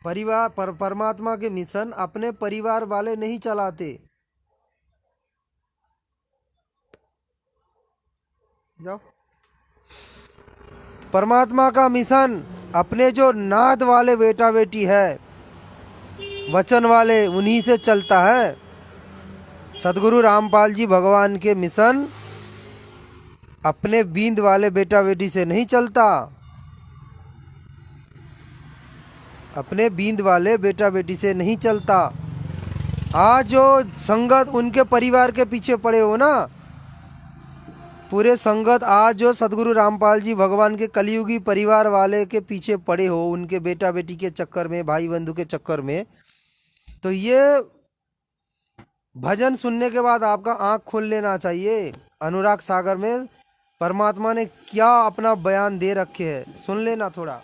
परमात्मा के मिशन अपने परिवार वाले नहीं चलाते। जाओ। परमात्मा का मिशन अपने जो नाद वाले बेटा बेटी है, वचन वाले, उन्हीं से चलता है। सदगुरु रामपाल जी भगवान के मिशन अपने बींद वाले बेटा बेटी से नहीं चलता, अपने बींद वाले बेटा बेटी से नहीं चलता। आज जो संगत उनके परिवार के पीछे पड़े हो ना, पूरे संगत आज जो सदगुरु रामपाल जी भगवान के कलयुगी परिवार वाले के पीछे पड़े हो, उनके बेटा बेटी के चक्कर में, भाई बंधु के चक्कर में, तो ये भजन सुनने के बाद आपका आंख खोल लेना चाहिए। अनुराग सागर में परमात्मा ने क्या अपना बयान दे रखे है, सुन लेना थोड़ा।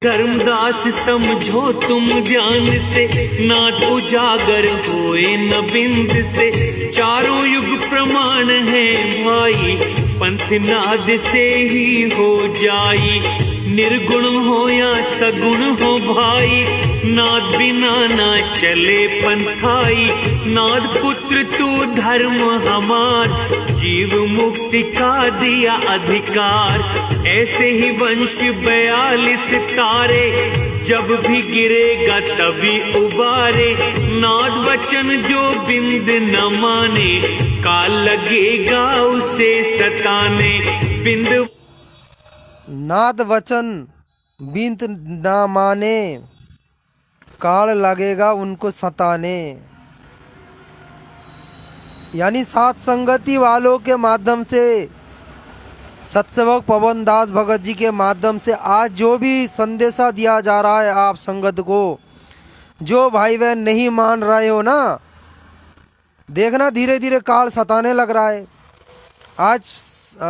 धर्मदास समझो तुम ध्यान से, नाथ उजागर होए न बिंद से। चारों युग प्रमाण है भाई, पंथ नाद से ही हो जाई। निर्गुण हो या सगुण हो भाई, नाद बिना ना चले पंथाई। नाद पुत्र तू धर्म हमार, जीव मुक्ति का दिया अधिकार। ऐसे ही वंश 42 तारे, जब भी गिरेगा तभी उबारे। नाद वचन जो बिंद न माने, काल लगेगा उसे सताने। बिंद नाद वचन बिंद ना माने, काल लगेगा उनको सताने। यानी सात संगति वालों के माध्यम से, सत्सेवक पवन दास भगत जी के माध्यम से आज जो भी संदेशा दिया जा रहा है आप संगत को, जो भाई बहन नहीं मान रहे हो ना, देखना धीरे धीरे काल सताने लग रहा है। आज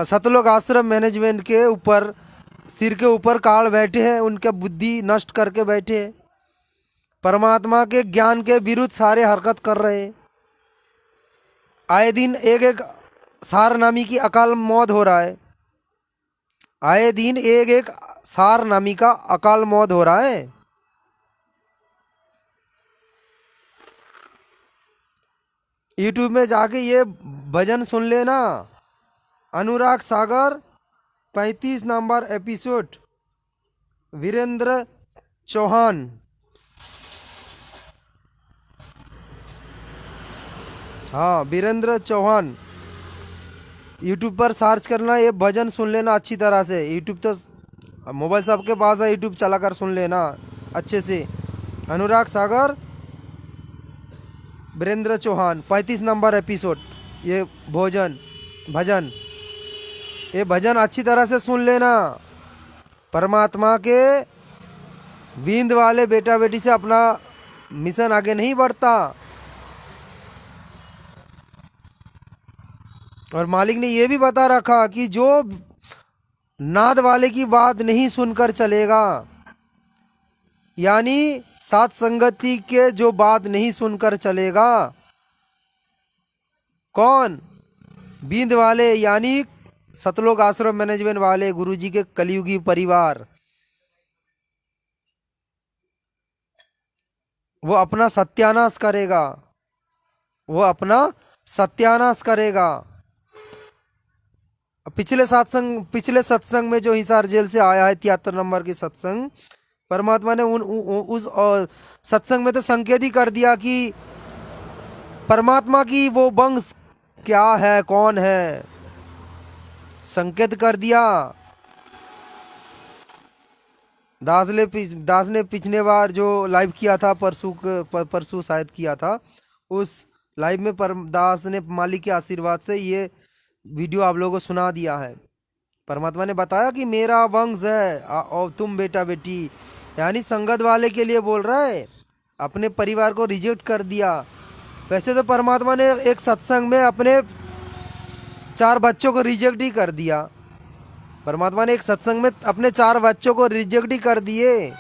सतलोक आश्रम मैनेजमेंट के ऊपर, सिर के ऊपर काल बैठे हैं, उनके बुद्धि नष्ट करके बैठे हैं, परमात्मा के ज्ञान के विरुद्ध सारे हरकत कर रहे हैं। आए दिन एक एक सार नामी की अकाल मौत हो रहा है, आए दिन एक एक सार नामी का अकाल मौत हो रहा है। यूट्यूब में जाके ये भजन सुन लेना, अनुराग सागर 35 नंबर एपिसोड, वीरेंद्र चौहान। हाँ, वीरेंद्र चौहान, यूट्यूब पर सर्च करना, ये भजन सुन लेना अच्छी तरह से। यूट्यूब तो मोबाइल सबके पास है, यूट्यूब चलाकर सुन लेना अच्छे से। अनुराग सागर, वीरेंद्र चौहान, 35 नंबर एपिसोड, ये भजन, ये भजन अच्छी तरह से सुन लेना। परमात्मा के विंद वाले बेटा बेटी से अपना मिशन आगे नहीं बढ़ता। और मालिक ने ये भी बता रखा कि जो नाद वाले की बात नहीं सुनकर चलेगा, यानी सात संगति के जो बात नहीं सुनकर चलेगा, कौन? बींद वाले, यानी सतलोक आश्रम मैनेजमेंट वाले, गुरुजी के कलयुगी परिवार, वो अपना सत्यानाश करेगा, वो अपना सत्यानाश करेगा। पिछले सत्संग में जो हिसार जेल से आया है 73 नंबर की सत्संग, परमात्मा ने उस सत्संग में तो संकेत ही कर दिया कि परमात्मा की वो वंश क्या है, कौन है, संकेत कर दिया। दास ने पिछले बार जो लाइव किया था, परसों शायद किया था, उस लाइव में दास ने मालिक के आशीर्वाद से ये वीडियो आप लोगों को सुना दिया है। परमात्मा ने बताया कि मेरा वंश है और तुम बेटा बेटी, यानी संगत वाले के लिए बोल रहा है, अपने परिवार को रिजेक्ट कर दिया। वैसे तो परमात्मा ने एक सत्संग में अपने 4 बच्चों को रिजेक्ट ही कर दिया। परमात्मा ने एक सत्संग में अपने 4 बच्चों को रिजेक्ट ही कर दिए।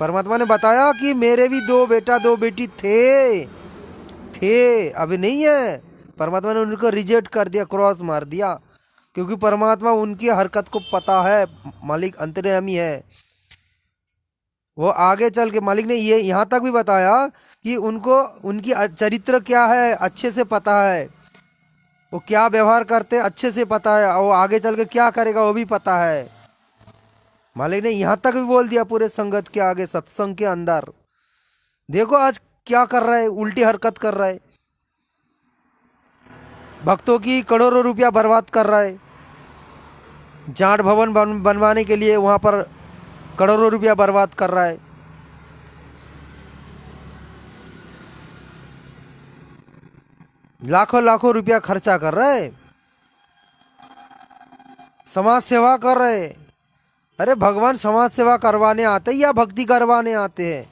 परमात्मा ने बताया कि मेरे भी 2 बेटा 2 बेटी थे, अभी नहीं है। परमात्मा ने उनको रिजेक्ट कर दिया, क्रॉस मार दिया, क्योंकि परमात्मा उनकी हरकत को पता है, मालिक अंतर्यामी है। वो आगे चल के मालिक ने ये यहाँ तक भी बताया कि उनको उनकी चरित्र क्या है अच्छे से पता है, वो क्या व्यवहार करते अच्छे से पता है, और वो आगे चल के क्या करेगा वो भी पता है। मालिक ने यहाँ तक भी बोल दिया पूरे संगत के आगे, सत्संग के अंदर। देखो आज क्या कर रहा है, उल्टी हरकत कर रहा है, भक्तों की करोड़ों रुपया बर्बाद कर रहा है। जाट भवन बनवाने के लिए वहाँ पर करोड़ों रुपया बर्बाद कर रहा है। लाखों रुपया खर्चा कर रहा है, समाज सेवा कर रहे हैं। अरे भगवान समाज सेवा करवाने आते हैं या भक्ति करवाने आते हैं?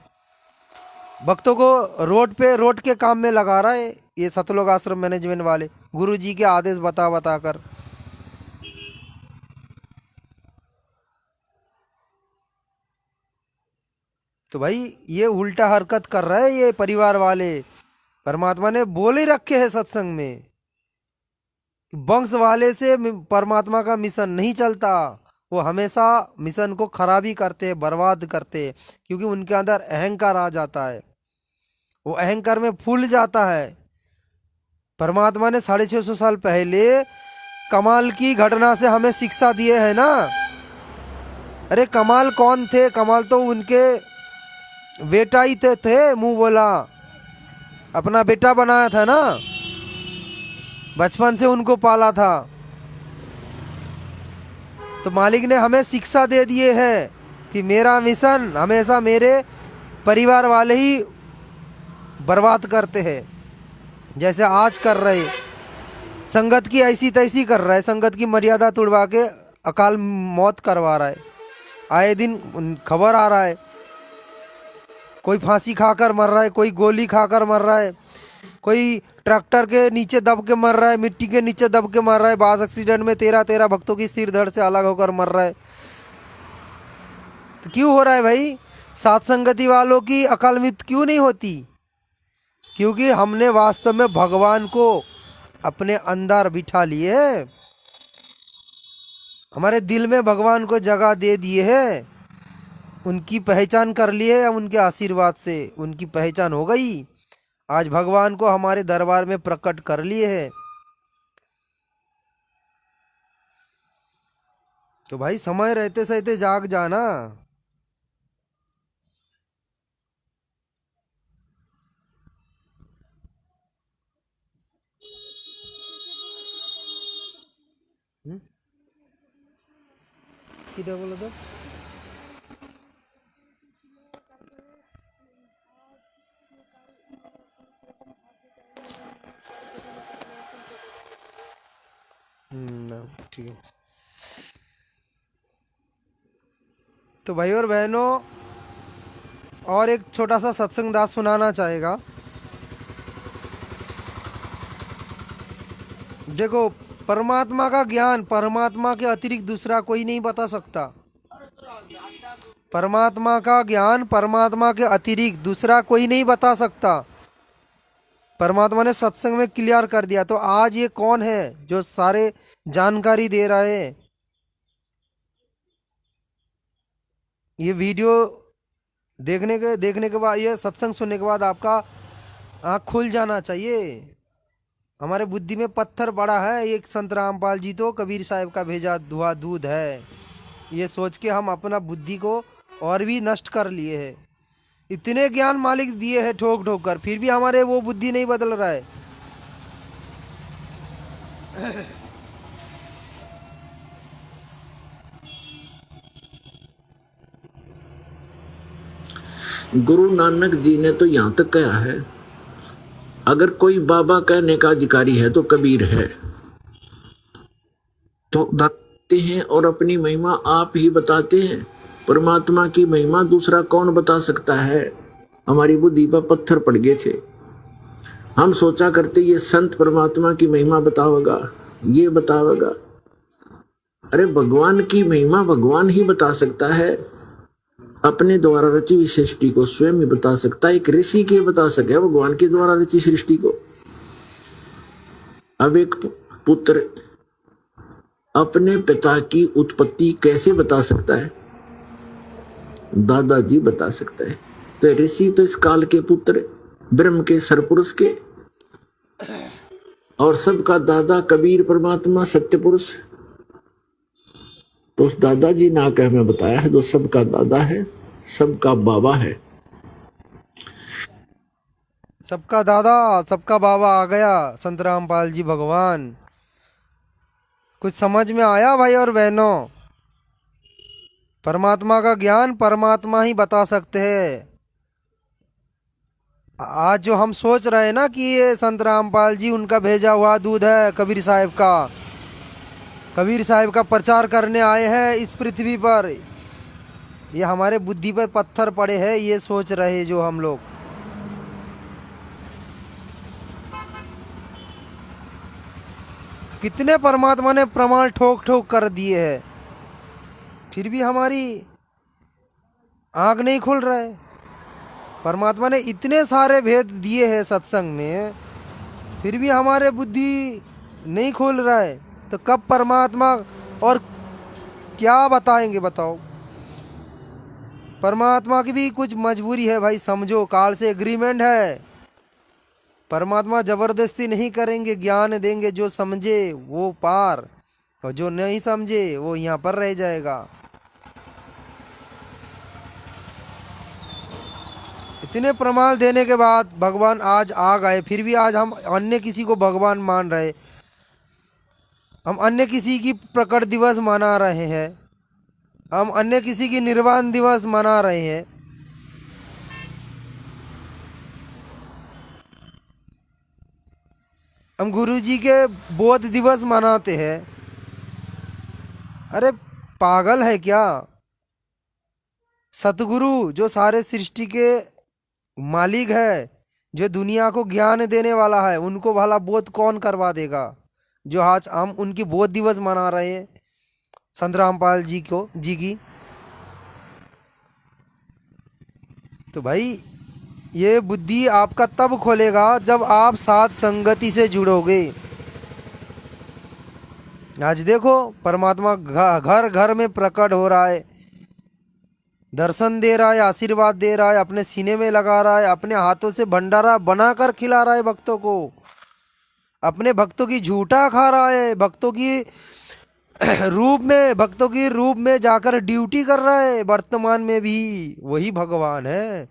भक्तों को रोड के काम में लगा रहा है ये सतलोक आश्रम मैनेजमेंट वाले, गुरुजी के आदेश बता कर। तो भाई ये उल्टा हरकत कर रहा है ये परिवार वाले। परमात्मा ने बोल ही रखे हैं सत्संग में, वंश वाले से परमात्मा का मिशन नहीं चलता। वो हमेशा मिशन को खराबी करते, बर्बाद करते, क्योंकि उनके अंदर अहंकार आ जाता है, वो अहंकार में फूल जाता है। परमात्मा ने 650 साल पहले कमाल की घटना से हमें शिक्षा दिए है ना। अरे कमाल कौन थे? कमाल तो उनके बेटा ही थे, मुंह बोला, अपना बेटा बनाया था ना, बचपन से उनको पाला था। तो मालिक ने हमें शिक्षा दे दिए है कि मेरा मिशन हमेशा मेरे परिवार वाले ही बर्बाद करते हैं, जैसे आज कर रहे। संगत की ऐसी तैसी कर रहा है, संगत की मर्यादा तोड़वा के अकाल मौत करवा रहा है। आए दिन खबर आ रहा है, कोई फांसी खाकर मर रहा है, कोई गोली खाकर मर रहा है, कोई ट्रैक्टर के नीचे दब के मर रहा है, मिट्टी के नीचे दब के मर रहा है, बास एक्सीडेंट में 13 भक्तों की सिर धड़ से अलग होकर मर रहा है। तो क्यों हो रहा है भाई? सात संगति वालों की अकाल मृत्यु क्यों नहीं होती? क्योंकि हमने वास्तव में भगवान को अपने अंदर बिठा लिए है, हमारे दिल में भगवान को जगह दे दिए है, उनकी पहचान कर लिए है। उनके आशीर्वाद से उनकी पहचान हो गई, आज भगवान को हमारे दरबार में प्रकट कर लिए है। तो भाई समय रहते सहते जाग जाना। किधर बोला था? ठीक है। तो भाई और बहनों, और एक छोटा सा सत्संग दास सुनाना चाहेगा। देखो, परमात्मा का ज्ञान परमात्मा के अतिरिक्त दूसरा कोई नहीं बता सकता। परमात्मा का ज्ञान परमात्मा के अतिरिक्त दूसरा कोई नहीं बता सकता। परमात्मा ने सत्संग में क्लियर कर दिया। तो आज ये कौन है जो सारे जानकारी दे रहा है? ये वीडियो देखने के बाद, ये सत्संग सुनने के बाद आपका आँख खुल जाना चाहिए। हमारे बुद्धि में पत्थर पड़ा है, एक संत रामपाल जी तो कबीर साहब का भेजा धुआ दूध है, ये सोच के हम अपना बुद्धि को और भी नष्ट कर लिए हैं। इतने ज्ञान मालिक दिए हैं ठोक ठोक कर, फिर भी हमारे वो बुद्धि नहीं बदल रहा है। गुरु नानक जी ने तो यहाँ तक कहा है, अगर कोई बाबा कहने का अधिकारी है तो कबीर है। तो बताते हैं और अपनी महिमा आप ही बताते हैं। परमात्मा की महिमा दूसरा कौन बता सकता है? हमारी बुद्धि पर पत्थर पड़ गए थे। हम सोचा करते ये संत परमात्मा की महिमा बतावेगा, ये बतावेगा। अरे भगवान की महिमा भगवान ही बता सकता है, अपने द्वारा रची हुई सृष्टि को स्वयं ही बता सकता है। एक ऋषि के बता सके भगवान के द्वारा रची सृष्टि को। अब एक पुत्र अपने पिता की उत्पत्ति कैसे बता सकता है? दादाजी बता सकता है। तो ऋषि तो इस काल के पुत्र, ब्रह्म के सरपुरुष के, और सबका दादा कबीर परमात्मा सत्य पुरुष। तो उस दादाजी ने आकर हमें बताया है, जो सबका दादा है, सबका बाबा है। सबका दादा सबका बाबा आ गया संत रामपाल जी भगवान। कुछ समझ में आया भाई और बहनों? परमात्मा का ज्ञान परमात्मा ही बता सकते हैं। आज जो हम सोच रहे हैं ना कि ये संत रामपाल जी उनका भेजा हुआ दूध है, कबीर साहब का प्रचार करने आए हैं इस पृथ्वी पर, ये हमारे बुद्धि पर पत्थर पड़े हैं, ये सोच रहे जो हम लोग। कितने परमात्मा ने प्रमाण ठोक ठोक कर दिए हैं, फिर भी हमारी आँख नहीं खुल रहा है। परमात्मा ने इतने सारे भेद दिए हैं सत्संग में, फिर भी हमारे बुद्धि नहीं खुल रहा है। तो कब परमात्मा और क्या बताएंगे बताओ? परमात्मा की भी कुछ मजबूरी है भाई, समझो। काल से एग्रीमेंट है, परमात्मा जबरदस्ती नहीं करेंगे, ज्ञान देंगे। जो समझे वो पार, और जो नहीं समझे वो यहाँ पर रह जाएगा। इतने प्रमाण देने के बाद भगवान आज आ गए, फिर भी आज हम अन्य किसी को भगवान मान रहे, हम अन्य किसी की प्रकट दिवस मना रहे हैं, हम अन्य किसी की निर्वाण दिवस मना रहे हैं। हम गुरुजी के बोध दिवस मनाते हैं। अरे पागल है क्या? सतगुरु जो सारे सृष्टि के मालिक है, जो दुनिया को ज्ञान देने वाला है, उनको भला बोध कौन करवा देगा? जो आज हम उनकी बोध दिवस मना रहे हैं, संत रामपाल जी की। तो भाई ये बुद्धि आपका तब खोलेगा जब आप साथ संगति से जुड़ोगे। आज देखो परमात्मा घर घर में प्रकट हो रहा है, दर्शन दे रहा है, आशीर्वाद दे रहा है, अपने सीने में लगा रहा है, अपने हाथों से भंडारा बनाकर खिला रहा है भक्तों को, अपने भक्तों की झूठा खा रहा है, भक्तों की रूप में जाकर ड्यूटी कर रहा है। वर्तमान में भी वही भगवान है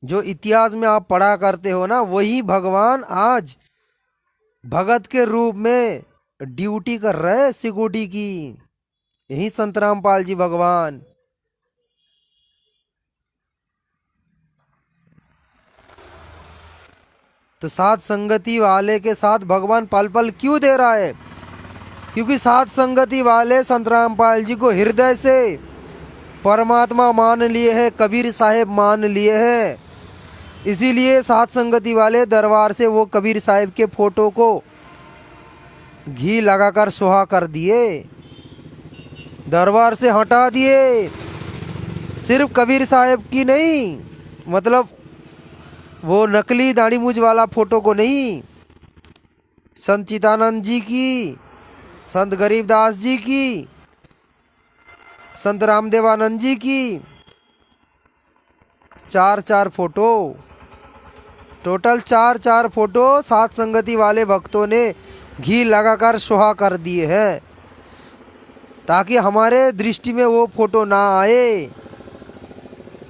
जो इतिहास में आप पढ़ा करते हो ना, वही भगवान आज भगत के रूप में ड्यूटी कर रहे हैं सिक्योरिटी की। यही संत रामपाल जी भगवान। तो साथ संगति वाले के साथ भगवान पल पल क्यों दे रहा है? क्योंकि साथ संगति वाले संत रामपाल जी को हृदय से परमात्मा मान लिए हैं, कबीर साहेब मान लिए हैं। इसीलिए साथ संगति वाले दरबार से वो कबीर साहिब के फोटो को घी लगाकर सुहा कर दिए, दरबार से हटा दिए। सिर्फ कबीर साहिब की नहीं, मतलब वो नकली दाढ़ी मूंछ वाला फोटो को नहीं, संत चिदानंद जी की, संत गरीबदास जी की, संत रामदेवानंद जी की, चार फोटो, टोटल चार फोटो साथ संगति वाले भक्तों ने घी लगाकर सुहा कर दिए हैं, ताकि हमारे दृष्टि में वो फोटो ना आए।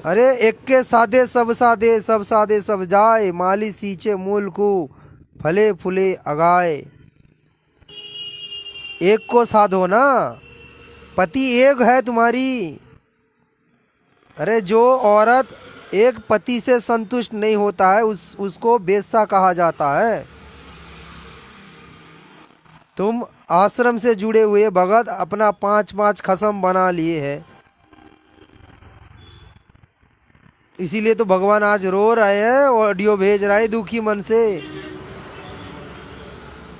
अरे एक के साधे सब साधे, सब साधे सब जाए, माली सींचे मूल को फले फूले अगाए। एक को साधो ना, पति एक है तुम्हारी। अरे जो औरत एक पति से संतुष्ट नहीं होता है उसको बेश्या कहा जाता है। तुम आश्रम से जुड़े हुए भगत अपना 5 खसम बना लिए हैं, इसीलिए तो भगवान आज रो रहे हैं, ऑडियो भेज रहा है दुखी मन से।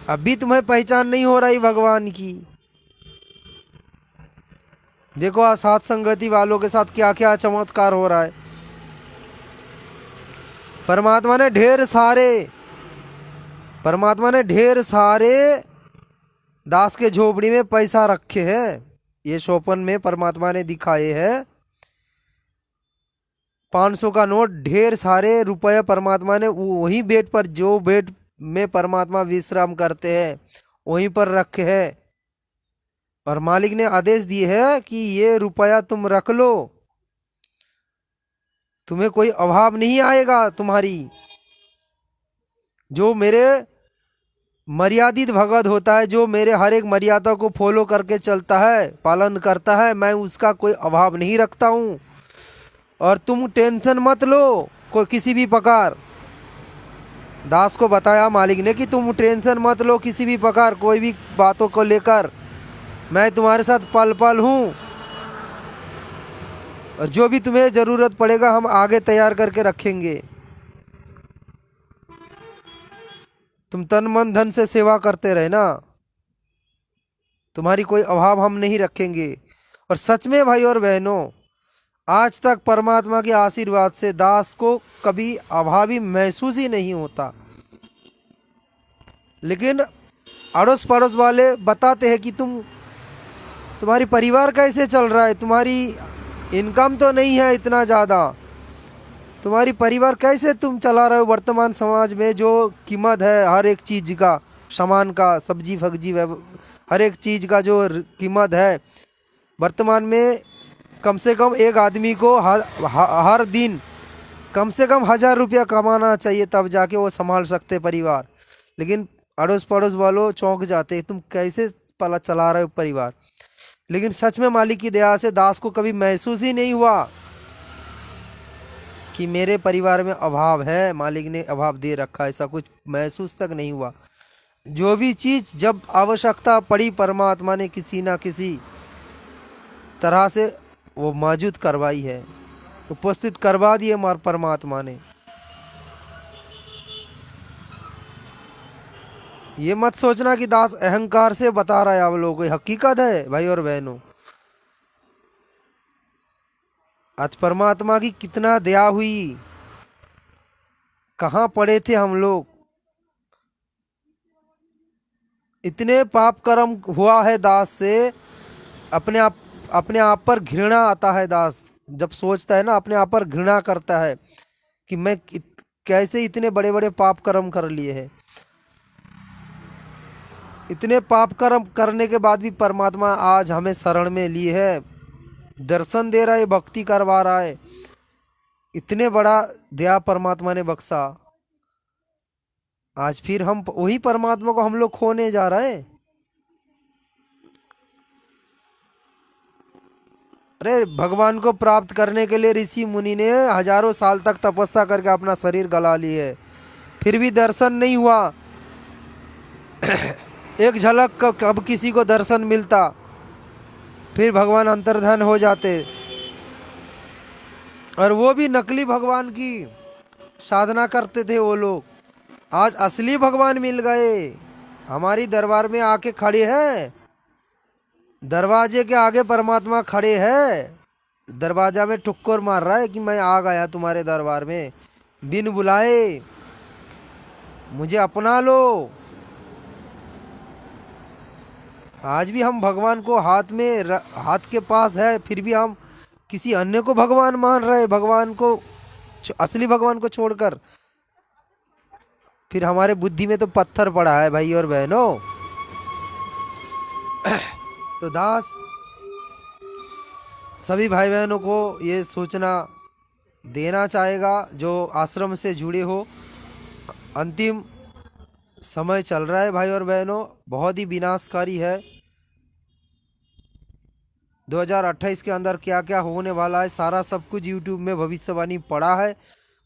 अभी तुम्हें पहचान नहीं हो रही भगवान की। देखो आज साथ संगति वालों के साथ क्या क्या चमत्कार हो रहा है। परमात्मा ने ढेर सारे दास के झोपड़ी में पैसा रखे हैं। ये शोपन में परमात्मा ने दिखाए हैं 500 का नोट, ढेर सारे रुपए परमात्मा ने वही बेड पर, जो बेड में परमात्मा विश्राम करते हैं वहीं पर रखे हैं। और मालिक ने आदेश दिए है कि ये रुपया तुम रख लो, तुम्हें कोई अभाव नहीं आएगा तुम्हारी। जो मेरे मर्यादित भगत होता है, जो मेरे हर एक मर्यादा को फॉलो करके चलता है, पालन करता है, मैं उसका कोई अभाव नहीं रखता हूँ। और तुम टेंशन मत लो कोई किसी भी प्रकार। दास को बताया मालिक ने कि तुम टेंशन मत लो किसी भी प्रकार, कोई भी बातों को लेकर, मैं तुम्हारे साथ पल पल हूँ। और जो भी तुम्हें ज़रूरत पड़ेगा हम आगे तैयार करके रखेंगे। तुम तन मन धन से सेवा करते रहे ना, तुम्हारी कोई अभाव हम नहीं रखेंगे। और सच में भाई और बहनों, आज तक परमात्मा के आशीर्वाद से दास को कभी अभावी महसूस ही नहीं होता। लेकिन अड़ोस पड़ोस वाले बताते हैं कि तुम्हारी परिवार कैसे चल रहा है, तुम्हारी इनकम तो नहीं है इतना ज़्यादा, तुम्हारी परिवार कैसे तुम चला रहे हो। वर्तमान समाज में जो कीमत है हर एक चीज़ का, सामान का, सब्जी फब्जी, हर एक चीज़ का जो कीमत है वर्तमान में, कम से कम एक आदमी को हर दिन कम से कम 1000 रुपया कमाना चाहिए, तब जाके वो संभाल सकते परिवार। लेकिन अड़ोस पड़ोस वालों चौंक जाते, तुम कैसे पला चला रहे हो परिवार। लेकिन सच में मालिक की दया से दास को कभी महसूस ही नहीं हुआ कि मेरे परिवार में अभाव है, मालिक ने अभाव दे रखा, ऐसा कुछ महसूस तक नहीं हुआ। जो भी चीज़ जब आवश्यकता पड़ी परमात्मा ने किसी ना किसी तरह से वो मौजूद करवाई है, उपस्थित करवा दिए परमात्मा ने। ये मत सोचना कि दास अहंकार से बता रहा है आप लोगों को, ये हकीकत है भाई और बहनों। आज परमात्मा की कितना दया हुई, कहाँ पड़े थे हम लोग, इतने पाप कर्म हुआ है दास से, अपने आप पर घृणा आता है दास, जब सोचता है ना अपने आप पर घृणा करता है कि मैं कैसे इतने बड़े बड़े पाप कर्म कर लिए हैं। इतने पाप कर्म करने के बाद भी परमात्मा आज हमें शरण में लिए है, दर्शन दे रहा है, भक्ति करवा रहा है। इतने बड़ा दया परमात्मा ने बख्शा। आज फिर हम वही परमात्मा को हम लोग खोने जा रहे हैं। अरे भगवान को प्राप्त करने के लिए ऋषि मुनि ने हजारों साल तक तपस्या करके अपना शरीर गला लिए है, फिर भी दर्शन नहीं हुआ। एक झलक कब किसी को दर्शन मिलता, फिर भगवान अंतर्धान हो जाते, और वो भी नकली भगवान की साधना करते थे वो लोग। आज असली भगवान मिल गए, हमारी दरबार में आके खड़े हैं, दरवाजे के आगे परमात्मा खड़े हैं, दरवाजा में ठुक्कर मार रहा है कि मैं आ गया तुम्हारे दरबार में, बिन बुलाए मुझे अपना लो। आज भी हम भगवान को हाथ के पास है, फिर भी हम किसी अन्य को भगवान मान रहे, भगवान को, असली भगवान को छोड़कर। फिर हमारे बुद्धि में तो पत्थर पड़ा है भाई और बहनों। तो दास सभी भाई बहनों को ये सूचना देना चाहेगा जो आश्रम से जुड़े हो, अंतिम समय चल रहा है भाई और बहनों, बहुत ही विनाशकारी है। 2028 के अंदर क्या क्या होने वाला है सारा सब कुछ यूट्यूब में भविष्यवाणी पड़ा है।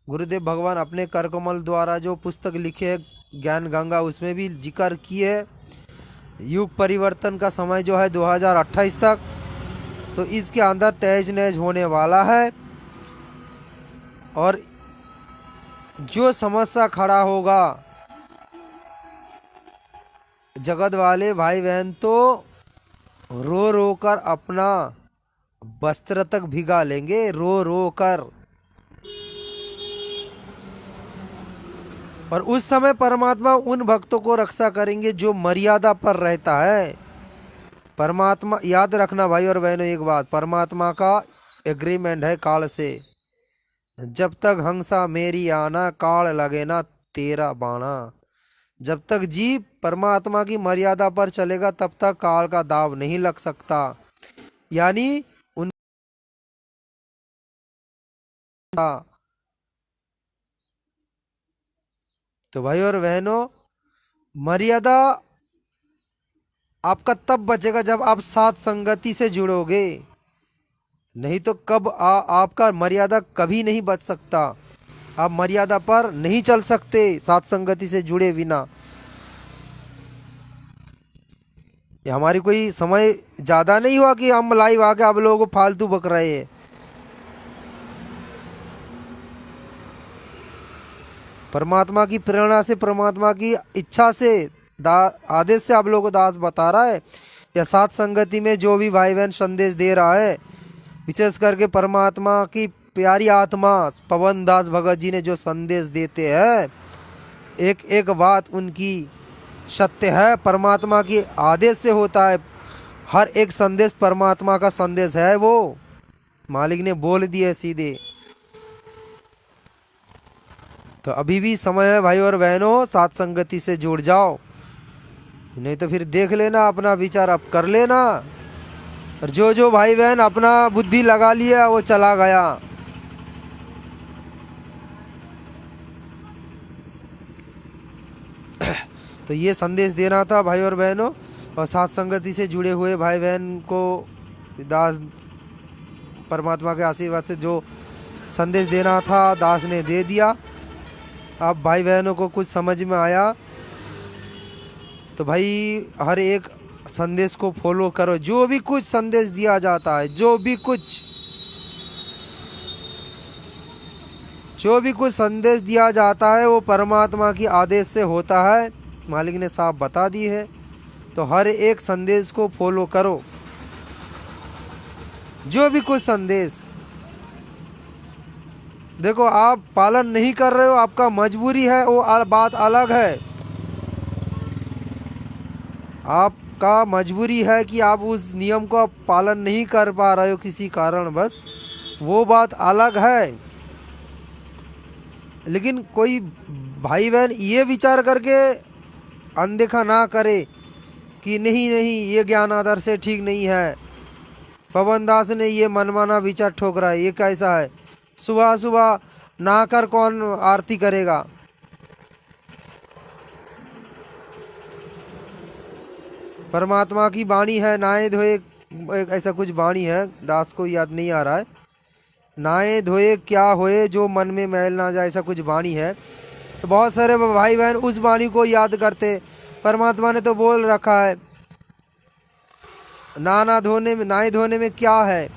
गुरुदेव भगवान अपने करकमल द्वारा जो पुस्तक लिखे है ज्ञान गंगा, उसमें भी जिक्र किए है युग परिवर्तन का समय जो है 2028 तक, तो इसके अंदर तेज नेज होने वाला है। और जो समस्या खड़ा होगा, जगत वाले भाई बहन तो रो रो कर अपना वस्त्र तक भिगा लेंगे, रो रो कर। और उस समय परमात्मा उन भक्तों को रक्षा करेंगे जो मर्यादा पर रहता है। परमात्मा, याद रखना भाई और बहनों एक बात, परमात्मा का एग्रीमेंट है काल से, जब तक हंसा मेरी आना, काल लगे ना तेरा बाणा। जब तक जीव परमात्मा की मर्यादा पर चलेगा तब तक काल का दाव नहीं लग सकता। यानी उन तो भाई और बहनों, मर्यादा आपका तब बचेगा जब आप साथ संगति से जुड़ोगे, नहीं तो आपका मर्यादा कभी नहीं बच सकता। आप मर्यादा पर नहीं चल सकते साथ संगति से जुड़े बिना। हमारी कोई समय ज़्यादा नहीं हुआ कि हम लाइव आके आप लोगों को फालतू बक रहे हैं। परमात्मा की प्रेरणा से, परमात्मा की इच्छा से, आदेश से आप लोगों को दास बता रहा है, या साथ संगति में जो भी भाई बहन संदेश दे रहा है, विशेष करके परमात्मा की प्यारी आत्मा पवन दास भगत जी ने जो संदेश देते हैं, एक एक बात उनकी सत्य है, परमात्मा की आदेश से होता है। हर एक संदेश परमात्मा का संदेश है, वो मालिक ने बोल दिया सीधे। तो अभी भी समय है भाई और बहनों, साथ संगति से जुड़ जाओ, नहीं तो फिर देख लेना, अपना विचार अब कर लेना। और जो भाई बहन अपना बुद्धि लगा लिया वो चला गया। तो ये संदेश देना था भाई और बहनों। और साथ संगति से जुड़े हुए भाई बहन को दास परमात्मा के आशीर्वाद से जो संदेश देना था दास ने दे दिया। अब भाई बहनों को कुछ समझ में आया तो भाई हर एक संदेश को फॉलो करो। जो भी कुछ संदेश दिया जाता है, जो भी कुछ संदेश दिया जाता है वो परमात्मा की आदेश से होता है। मालिक ने साफ बता दी है, तो हर एक संदेश को फॉलो करो। जो भी कुछ संदेश देखो, आप पालन नहीं कर रहे हो, आपका मजबूरी है, वो बात अलग है। आपका मजबूरी है कि आप उस नियम को पालन नहीं कर पा रहे हो किसी कारण बस, वो बात अलग है। लेकिन कोई भाई बहन ये विचार करके अनदेखा ना करे कि नहीं नहीं ये ज्ञान आदर्श से ठीक नहीं है, पवन दास ने ये मनमाना विचार ठोक रहा है, ये कैसा है, सुबह सुबह नहाकर कौन आरती करेगा। परमात्मा की वाणी है, नहाए धोए, ऐसा कुछ वाणी है, दास को याद नहीं आ रहा है, नहाए धोए क्या होए जो मन में मैल ना जाए, ऐसा कुछ वाणी है। तो बहुत सारे भाई बहन उस वाणी को याद करते। परमात्मा ने तो बोल रखा है नहाए धोने में क्या है।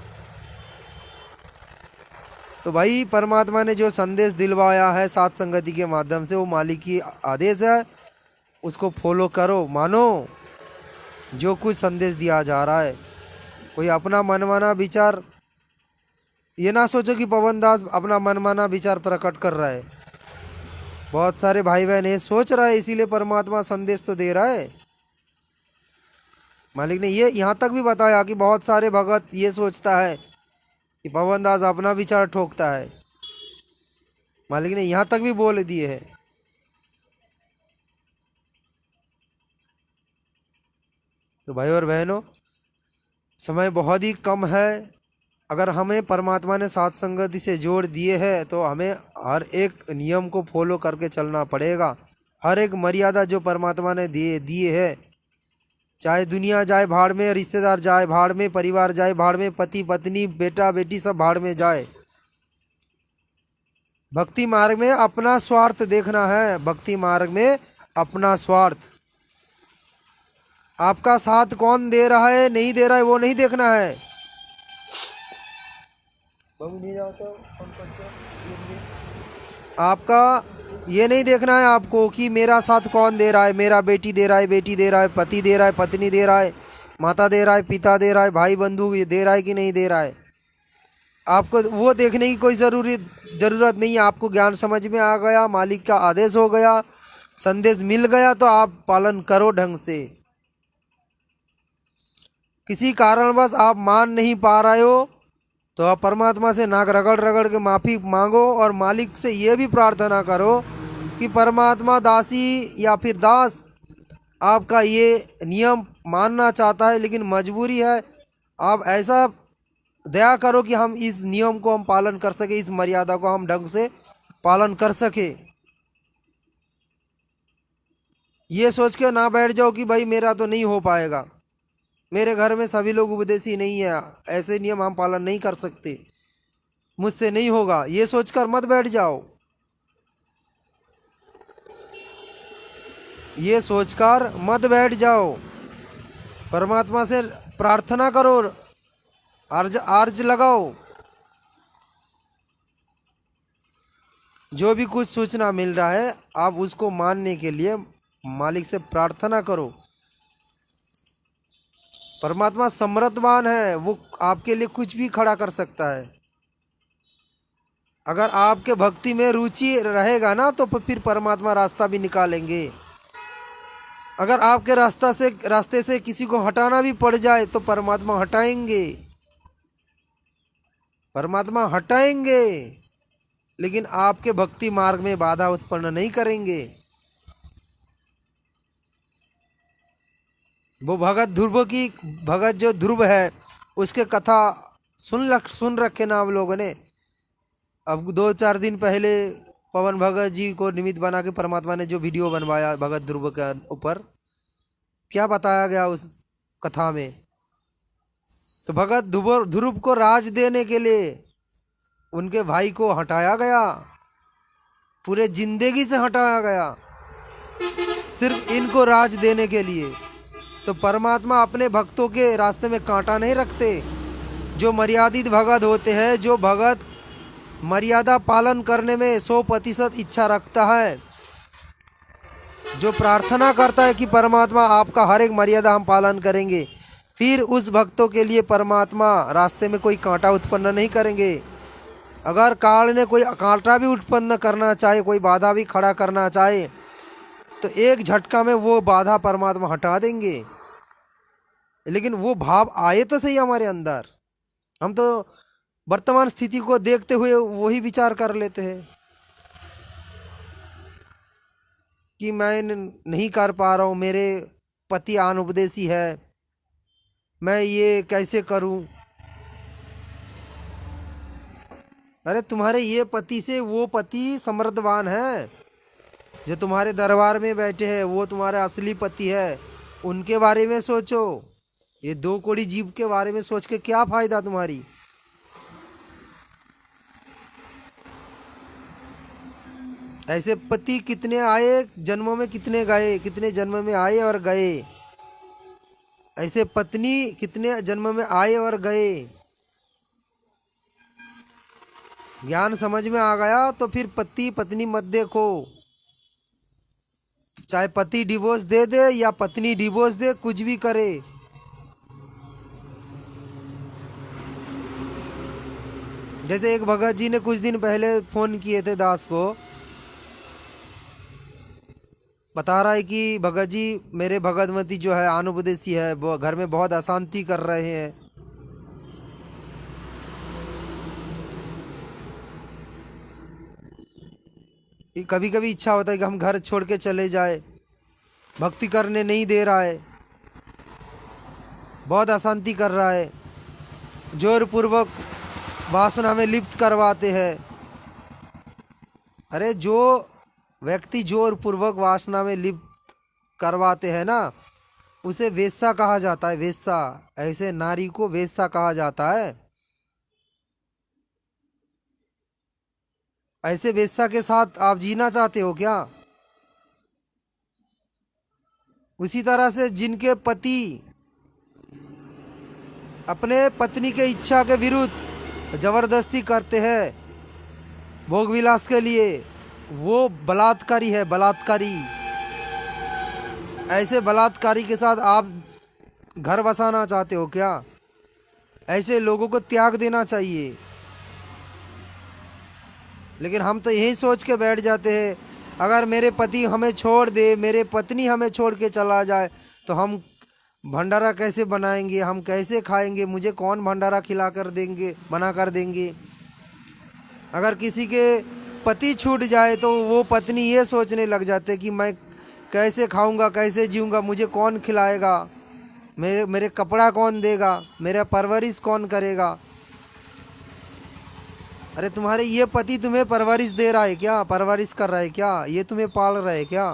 तो भाई परमात्मा ने जो संदेश दिलवाया है सात संगति के माध्यम से, वो मालिक की आदेश है, उसको फॉलो करो, मानो जो कुछ संदेश दिया जा रहा है। कोई अपना मनमाना विचार, ये ना सोचो कि पवन दास अपना मनमाना विचार प्रकट कर रहा है। बहुत सारे भाई बहन ये सोच रहा है, इसीलिए परमात्मा संदेश तो दे रहा है। मालिक ने ये यहाँ तक भी बताया कि बहुत सारे भगत ये सोचता है कि पवन दास अपना विचार ठोकता है। मालिक ने यहाँ तक भी बोल दिए है। तो भाई और बहनों, समय बहुत ही कम है। अगर हमें परमात्मा ने सात संगति से जोड़ दिए हैं तो हमें हर एक नियम को फॉलो करके चलना पड़ेगा। हर एक मर्यादा जो परमात्मा ने दिए है, चाहे दुनिया जाए भाड़ में, रिश्तेदार जाए भाड़ में, परिवार जाए भाड़ में, पति पत्नी बेटा बेटी सब भाड़ में जाए। भक्ति मार्ग में अपना स्वार्थ देखना है। भक्ति मार्ग में अपना स्वार्थ, आपका साथ कौन दे रहा है नहीं दे रहा है वो नहीं देखना है। आपका ये नहीं देखना है आपको कि मेरा साथ कौन दे रहा है, मेरा बेटी दे रहा है, बेटी दे रहा है, पति दे रहा है, पत्नी दे रहा है, माता दे रहा है, पिता दे रहा है, भाई बंधु ये दे रहा है कि नहीं दे रहा है। आपको वो देखने की कोई ज़रूरत नहीं है। आपको ज्ञान समझ में आ गया, मालिक का आदेश हो गया, संदेश मिल गया, तो आप पालन करो ढंग से। किसी कारणवश आप मान नहीं पा रहे हो तो आप परमात्मा से नाक रगड़ रगड़ के माफ़ी मांगो और मालिक से ये भी प्रार्थना करो कि परमात्मा दासी या फिर दास आपका ये नियम मानना चाहता है लेकिन मजबूरी है, आप ऐसा दया करो कि हम इस नियम को हम पालन कर सके, इस मर्यादा को हम ढंग से पालन कर सके। ये सोच के ना बैठ जाओ कि भाई मेरा तो नहीं हो पाएगा, मेरे घर में सभी लोग उपदेशी नहीं है, ऐसे नियम हम पालन नहीं कर सकते, मुझसे नहीं होगा, ये सोचकर मत बैठ जाओ। ये सोचकर मत बैठ जाओ, परमात्मा से प्रार्थना करो, अर्ज लगाओ। जो भी कुछ सूचना मिल रहा है आप उसको मानने के लिए मालिक से प्रार्थना करो। परमात्मा समर्थवान है, वो आपके लिए कुछ भी खड़ा कर सकता है। अगर आपके भक्ति में रुचि रहेगा ना तो फिर परमात्मा रास्ता भी निकालेंगे। अगर आपके रास्ते से किसी को हटाना भी पड़ जाए तो परमात्मा हटाएंगे, परमात्मा हटाएंगे, लेकिन आपके भक्ति मार्ग में बाधा उत्पन्न नहीं करेंगे। वो भगत जो ध्रुव है उसके कथा सुन रखे ना हम लोगों ने। अब 2-4 दिन पहले पवन भगत जी को निमित्त बना के परमात्मा ने जो वीडियो बनवाया भगत ध्रुव के ऊपर, क्या बताया गया उस कथा में। तो भगत ध्रुव को राज देने के लिए उनके भाई को हटाया गया, पूरे जिंदगी से हटाया गया, सिर्फ इनको राज देने के लिए। तो परमात्मा अपने भक्तों के रास्ते में कांटा नहीं रखते। जो मर्यादित भगत होते हैं, जो भगत मर्यादा पालन करने में 100% इच्छा रखता है, जो प्रार्थना करता है कि परमात्मा आपका हर एक मर्यादा हम पालन करेंगे, फिर उस भक्तों के लिए परमात्मा रास्ते में कोई कांटा उत्पन्न नहीं करेंगे। अगर काल ने कोई कांटा भी उत्पन्न करना चाहे, कोई बाधा भी खड़ा करना चाहे, तो एक झटका में वो बाधा परमात्मा हटा देंगे। लेकिन वो भाव आए तो सही हमारे अंदर। हम तो वर्तमान स्थिति को देखते हुए वही विचार कर लेते हैं कि मैं नहीं कर पा रहा हूँ, मेरे पति अनुपदेशी है, मैं ये कैसे करूं। अरे तुम्हारे ये पति से वो पति समृद्धवान है, जो तुम्हारे दरबार में बैठे हैं वो तुम्हारा असली पति है। उनके बारे में सोचो। ये 2 कौड़ी जीव के बारे में सोच के क्या फायदा तुम्हारी। ऐसे पति कितने आए जन्मों में, कितने गए, कितने जन्म में आए और गए। ऐसे पत्नी कितने जन्म में आए और गए। ज्ञान समझ में आ गया तो फिर पति पत्नी मत देखो। चाहे पति डिवोर्स दे दे या पत्नी डिवोर्स दे, कुछ भी करे, जैसे एक भगत जी ने कुछ दिन पहले फोन किए थे दास को, बता रहा है कि भगत जी मेरे भगतमती जो है अनुपदेशी है, वो घर में बहुत अशांति कर रहे हैं। कभी कभी इच्छा होता है कि हम घर छोड़ के चले जाए, भक्ति करने नहीं दे रहा है, बहुत अशांति कर रहा है, जोरपूर्वक वासना में लिप्त करवाते हैं। अरे जो व्यक्ति जोरपूर्वक वासना में लिप्त करवाते हैं ना, उसे वेश्या कहा जाता है। वेश्या, ऐसे नारी को वेश्या कहा जाता है। ऐसे वेश्या के साथ आप जीना चाहते हो क्या? उसी तरह से जिनके पति अपने पत्नी के इच्छा के विरुद्ध जबरदस्ती करते हैं भोग विलास के लिए, वो बलात्कारी है, बलात्कारी। ऐसे बलात्कारी के साथ आप घर बसाना चाहते हो क्या? ऐसे लोगों को त्याग देना चाहिए। लेकिन हम तो यही सोच के बैठ जाते हैं, अगर मेरे पति हमें छोड़ दे, मेरे पत्नी हमें छोड़ के चला जाए, तो हम भंडारा कैसे बनाएंगे, हम कैसे खाएंगे, मुझे कौन भंडारा खिला कर देंगे, बना कर देंगे। अगर किसी के पति छूट जाए तो वो पत्नी ये सोचने लग जाते कि मैं कैसे खाऊंगा, कैसे जीऊंगा, मुझे कौन खिलाएगा, मेरे कपड़ा कौन देगा, मेरा परवरिश कौन करेगा। अरे तुम्हारे ये पति तुम्हें परवरिश दे रहा है क्या? परवरिश कर रहा है क्या? ये तुम्हें पाल रहा है क्या?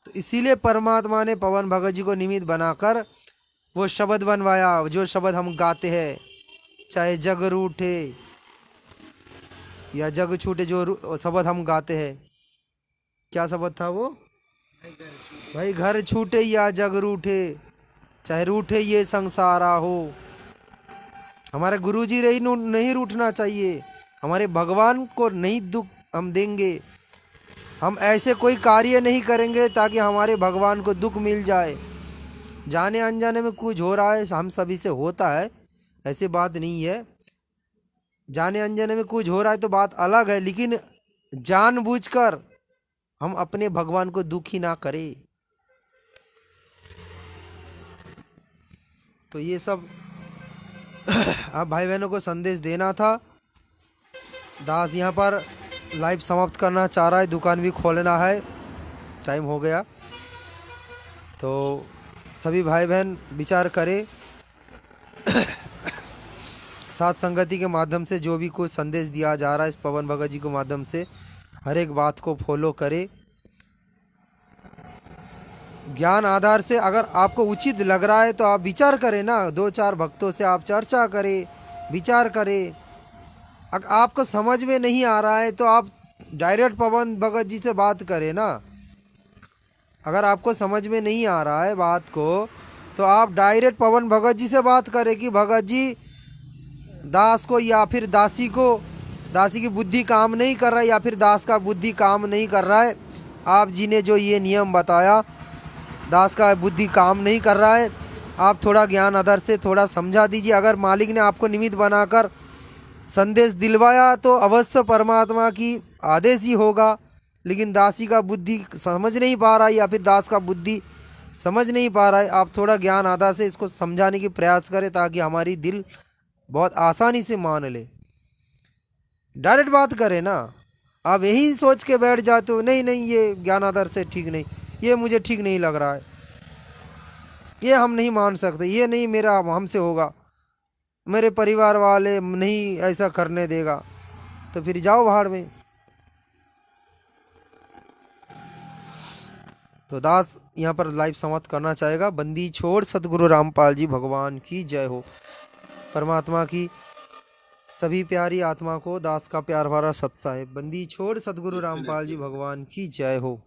तो इसीलिए परमात्मा ने पवन भगत जी को निमित्त बनाकर वो शब्द बनवाया, जो शब्द हम गाते हैं, चाहे जग रूठे या जग छूटे, जो शब्द हम गाते हैं। क्या शब्द था वो? भाई घर छूटे या जग रूठे, चाहे रूठे ये संसारा हो। हमारे गुरुजी नहीं रूठना चाहिए, हमारे भगवान को नहीं दुख हम देंगे। हम ऐसे कोई कार्य नहीं करेंगे ताकि हमारे भगवान को दुख मिल जाए। जाने अनजाने में कुछ हो रहा है, हम सभी से होता है, ऐसी बात नहीं है। जाने अनजाने में कुछ हो रहा है तो बात अलग है, लेकिन जानबूझकर हम अपने भगवान को दुखी ना करें। तो ये सब आप भाई बहनों को संदेश देना था। दास यहाँ पर लाइव समाप्त करना चाह रहा है, दुकान भी खोलना है, टाइम हो गया। तो सभी भाई बहन विचार करें, साथ संगति के माध्यम से जो भी कुछ संदेश दिया जा रहा है इस पवन भगत जी के माध्यम से, हर एक बात को फॉलो करें। ज्ञान आधार से अगर आपको उचित लग रहा है तो आप विचार करें ना, दो चार भक्तों से आप चर्चा करें, विचार करें। अगर आपको समझ में नहीं आ रहा है तो आप डायरेक्ट पवन भगत जी से बात करें ना। अगर आपको समझ में नहीं आ रहा है बात को तो आप डायरेक्ट पवन भगत जी से बात करें कि भगत जी दास को या फिर दासी को, दासी की बुद्धि काम नहीं कर रहा है या फिर दास का बुद्धि काम नहीं कर रहा है, आप जी ने जो ये नियम बताया दास का बुद्धि काम नहीं कर रहा है, आप थोड़ा ज्ञान आधार से थोड़ा समझा दीजिए। अगर मालिक ने आपको निमित्त बनाकर संदेश दिलवाया तो अवश्य परमात्मा की आदेश ही होगा। लेकिन दासी का बुद्धि समझ नहीं पा रहा है या फिर दास का बुद्धि समझ नहीं पा रहा है, आप थोड़ा ज्ञान आधार से इसको समझाने की प्रयास करें ताकि हमारी दिल बहुत आसानी से मान ले। डायरेक्ट बात करें ना। आप यही सोच के बैठ जाते हो नहीं नहीं ये ज्ञान आधार से ठीक नहीं, ये मुझे ठीक नहीं लग रहा है, ये हम नहीं मान सकते, ये नहीं मेरा हमसे होगा, मेरे परिवार वाले नहीं ऐसा करने देगा, तो फिर जाओ भाड़ में। तो दास यहाँ पर लाइव समाप्त करना चाहेगा। बंदी छोड़ सतगुरु रामपाल जी भगवान की जय हो। परमात्मा की सभी प्यारी आत्मा को दास का प्यार भरा सत्साहिब। बंदी छोड़ सतगुरु रामपाल जी भगवान की जय हो।